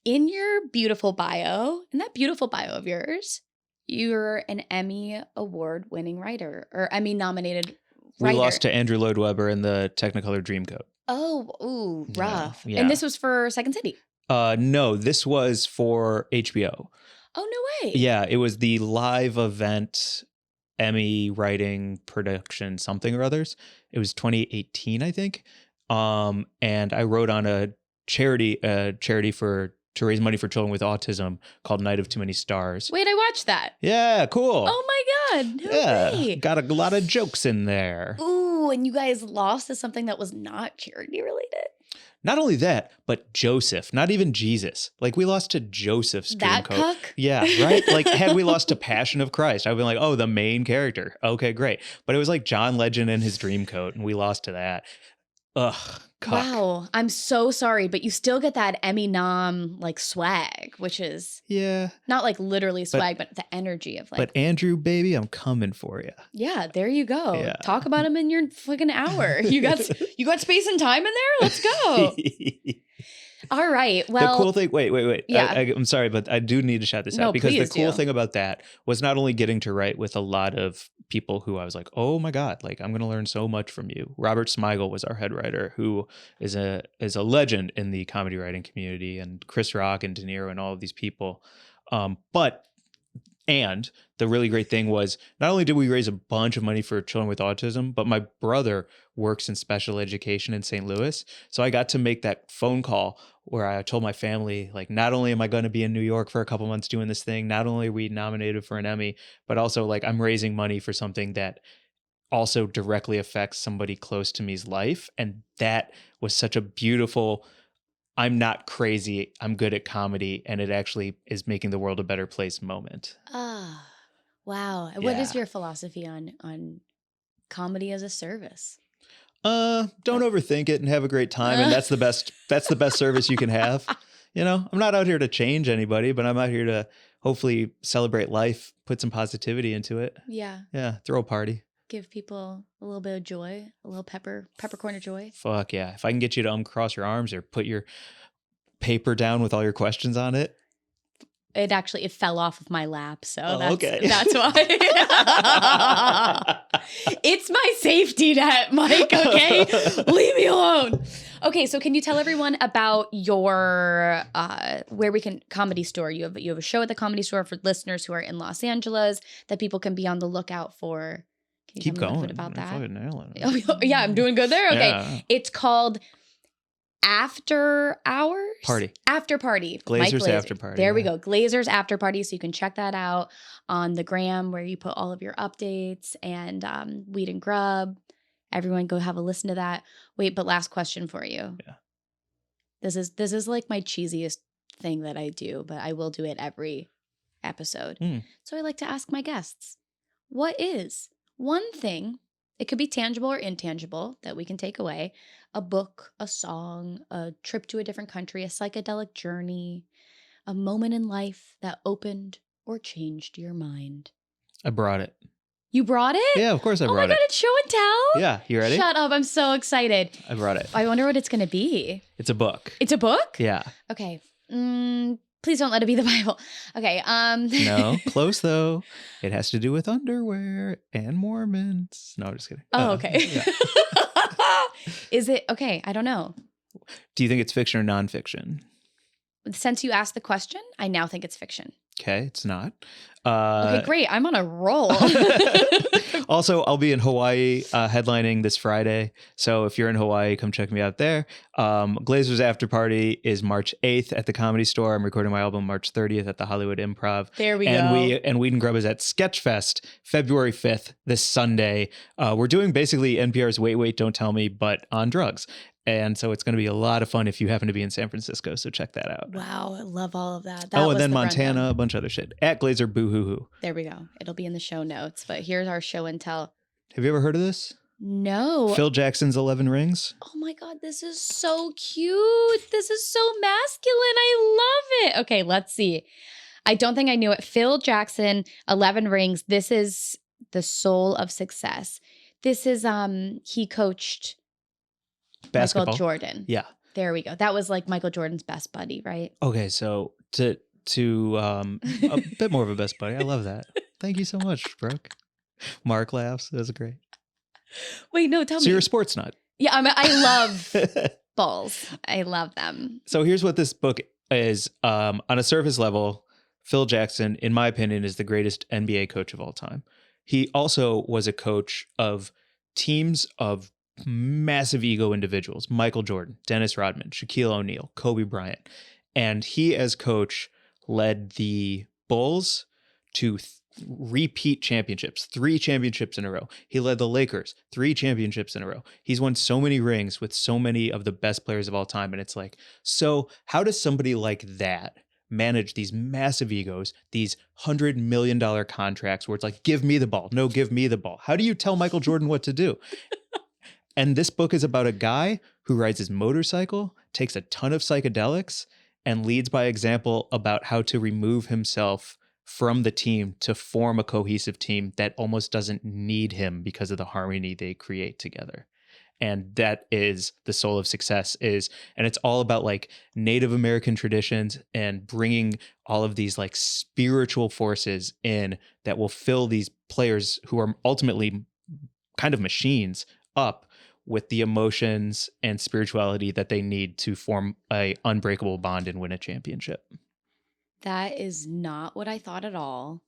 in your beautiful bio, in that beautiful bio of yours, you're an Emmy award-winning writer, or Emmy-nominated writer. We lost to Andrew Lloyd Webber in the Technicolor Dreamcoat. Oh, ooh, rough. Yeah. And this was for Second City? No, this was for HBO. Oh, no way. Yeah, it was the live event Emmy writing production something or others. It was 2018, I think. And I wrote on a charity to raise money for children with autism called Night of Too Many Stars. Wait, I watched that. Yeah, cool. Oh my God. No way. Got a lot of jokes in there. Ooh, and you guys lost to something that was not charity related. Not only that, but Joseph, not even Jesus. Like, we lost to Joseph's Dreamcoat. That cuck? Yeah, right? Like, had we lost to Passion of Christ, I'd be like, oh, the main character. Okay, great. But it was like John Legend in his Dreamcoat, and we lost to that. Ugh, cuck. Wow, I'm so sorry, but you still get that Emmy nom like swag, which is not like literally swag, but the energy of like. But Andrew, baby, I'm coming for you. Yeah, there you go. Yeah. Talk about him in your fucking hour. You got space and time in there. Let's go. All right. Well, the cool thing. Wait. Yeah. I'm sorry, but I do need to shout this out because the cool thing about that was not only getting to write with a lot of people who I was like, oh my God, like I'm going to learn so much from you. Robert Smigel was our head writer, who is a legend in the comedy writing community, and Chris Rock and De Niro and all of these people. And the really great thing was not only did we raise a bunch of money for children with autism, but my brother works in special education in St. Louis. So I got to make that phone call where I told my family, like, not only am I going to be in New York for a couple months doing this thing, not only are we nominated for an Emmy, but also like I'm raising money for something that also directly affects somebody close to me's life. And that was such a beautiful, I'm not crazy, I'm good at comedy, and it actually is making the world a better place moment. Ah, wow. What is your philosophy on comedy as a service? Don't overthink it and have a great time. And that's the best service you can have. You know, I'm not out here to change anybody, but I'm out here to hopefully celebrate life, put some positivity into it. Yeah. Yeah. Throw a party. Give people a little bit of joy, a little peppercorn of joy. Fuck yeah. If I can get you to uncross your arms or put your paper down with all your questions on it. It fell off of my lap, so okay. That's why. It's my safety net, Mike, okay? Leave me alone. Okay, so can you tell everyone about your comedy store? You have a show at the Comedy Store for listeners who are in Los Angeles that people can be on the lookout for. Can you Keep tell me a going. little bit about that? Fucking nailing it. Oh, yeah, I'm doing good there. Okay. Yeah. It's called After Hours? After Party. Glazer's After Party. There we go. Glazer's After Party. So you can check that out on the gram where you put all of your updates and Weed and Grub. Everyone go have a listen to that. Wait, but last question for you. Yeah. This is like my cheesiest thing that I do, but I will do it every episode. So I like to ask my guests, what is one thing, it could be tangible or intangible, that we can take away, a book, a song, a trip to a different country, a psychedelic journey, a moment in life that opened or changed your mind? I brought it. You brought it? Yeah, of course I brought it. Oh my God, it's show and tell? Yeah, you ready? Shut up, I'm so excited. I brought it. I wonder what it's going to be. It's a book. It's a book? Yeah. Okay. Please don't let it be the Bible. Okay. No, close though. It has to do with underwear and Mormons. No, I'm just kidding. Oh, okay. Yeah. Is it? Okay, I don't know. Do you think it's fiction or nonfiction? Since you asked the question, I now think it's fiction. Okay, it's not. Okay, great. I'm on a roll. Also, I'll be in Hawaii headlining this Friday. So if you're in Hawaii, come check me out there. Glazer's After Party is March 8th at the Comedy Store. I'm recording my album March 30th at the Hollywood Improv. There we go. And Weed and Grub is at Sketchfest February 5th, this Sunday. We're doing basically NPR's Wait, Wait, Don't Tell Me, but on drugs. And so it's going to be a lot of fun if you happen to be in San Francisco. So check that out. Wow, I love all of that. And then Montana, rundown. A bunch of other shit. At Glazer Boo Hoo Hoo. There we go. It'll be in the show notes. But here's our show and tell. Have you ever heard of this? No. Phil Jackson's 11 Rings. Oh my God, this is so cute. This is so masculine. I love it. Okay, let's see. I don't think I knew it. Phil Jackson, 11 Rings. This is the soul of success. This is, he coached basketball. Michael Jordan. Yeah. There we go. That was like Michael Jordan's best buddy, right? Okay, so to a bit more of a best buddy. I love that. Thank you so much, Brooke. Mark laughs. That was great. Wait, no, tell me. So you're a sports nut. Yeah, I love balls. I love them. So here's what this book is. On a surface level, Phil Jackson, in my opinion, is the greatest NBA coach of all time. He also was a coach of teams of massive ego individuals: Michael Jordan, Dennis Rodman, Shaquille O'Neal, Kobe Bryant. And he, as coach, led the Bulls to repeat championships, 3 championships in a row. He led the Lakers, 3 championships in a row. He's won so many rings with so many of the best players of all time. And it's like, so how does somebody like that manage these massive egos, these $100 million contracts where it's like, give me the ball. No, give me the ball. How do you tell Michael Jordan what to do? And this book is about a guy who rides his motorcycle, takes a ton of psychedelics, and leads by example about how to remove himself from the team to form a cohesive team that almost doesn't need him because of the harmony they create together. And that is the soul of success and it's all about like Native American traditions and bringing all of these like spiritual forces in that will fill these players who are ultimately kind of machines up with the emotions and spirituality that they need to form a unbreakable bond and win a championship. That is not what I thought at all.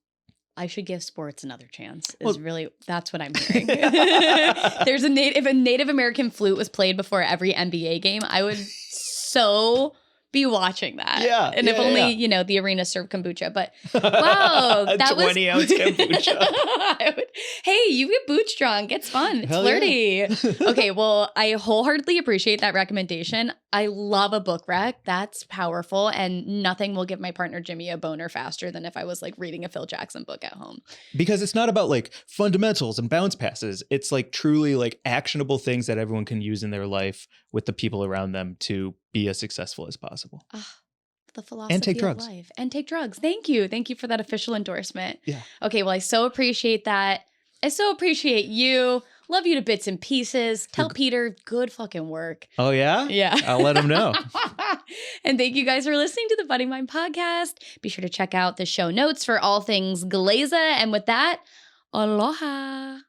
I should give sports another chance. That's what I'm hearing. If a Native American flute was played before every NBA game, I would so be watching that. Yeah. And if only, you know, the arena served kombucha. But wow, that 20 ounce kombucha. Hey, you get booch drunk. It's fun. It's Hell flirty. yeah. Okay, well, I wholeheartedly appreciate that recommendation. I love a book rec. That's powerful. And nothing will give my partner Jimmy a boner faster than if I was like reading a Phil Jackson book at home. Because it's not about like fundamentals and bounce passes. It's like truly like actionable things that everyone can use in their life with the people around them to be as successful as possible. The philosophy And take of drugs. life. And take drugs. Thank you. Thank you for that official endorsement. Yeah. Okay, well, I so appreciate that. I so appreciate you. Love you to bits and pieces. Tell Peter, good fucking work. Oh, yeah? Yeah. I'll let him know. And thank you guys for listening to the Budding Mind podcast. Be sure to check out the show notes for all things Glazer. And with that, aloha.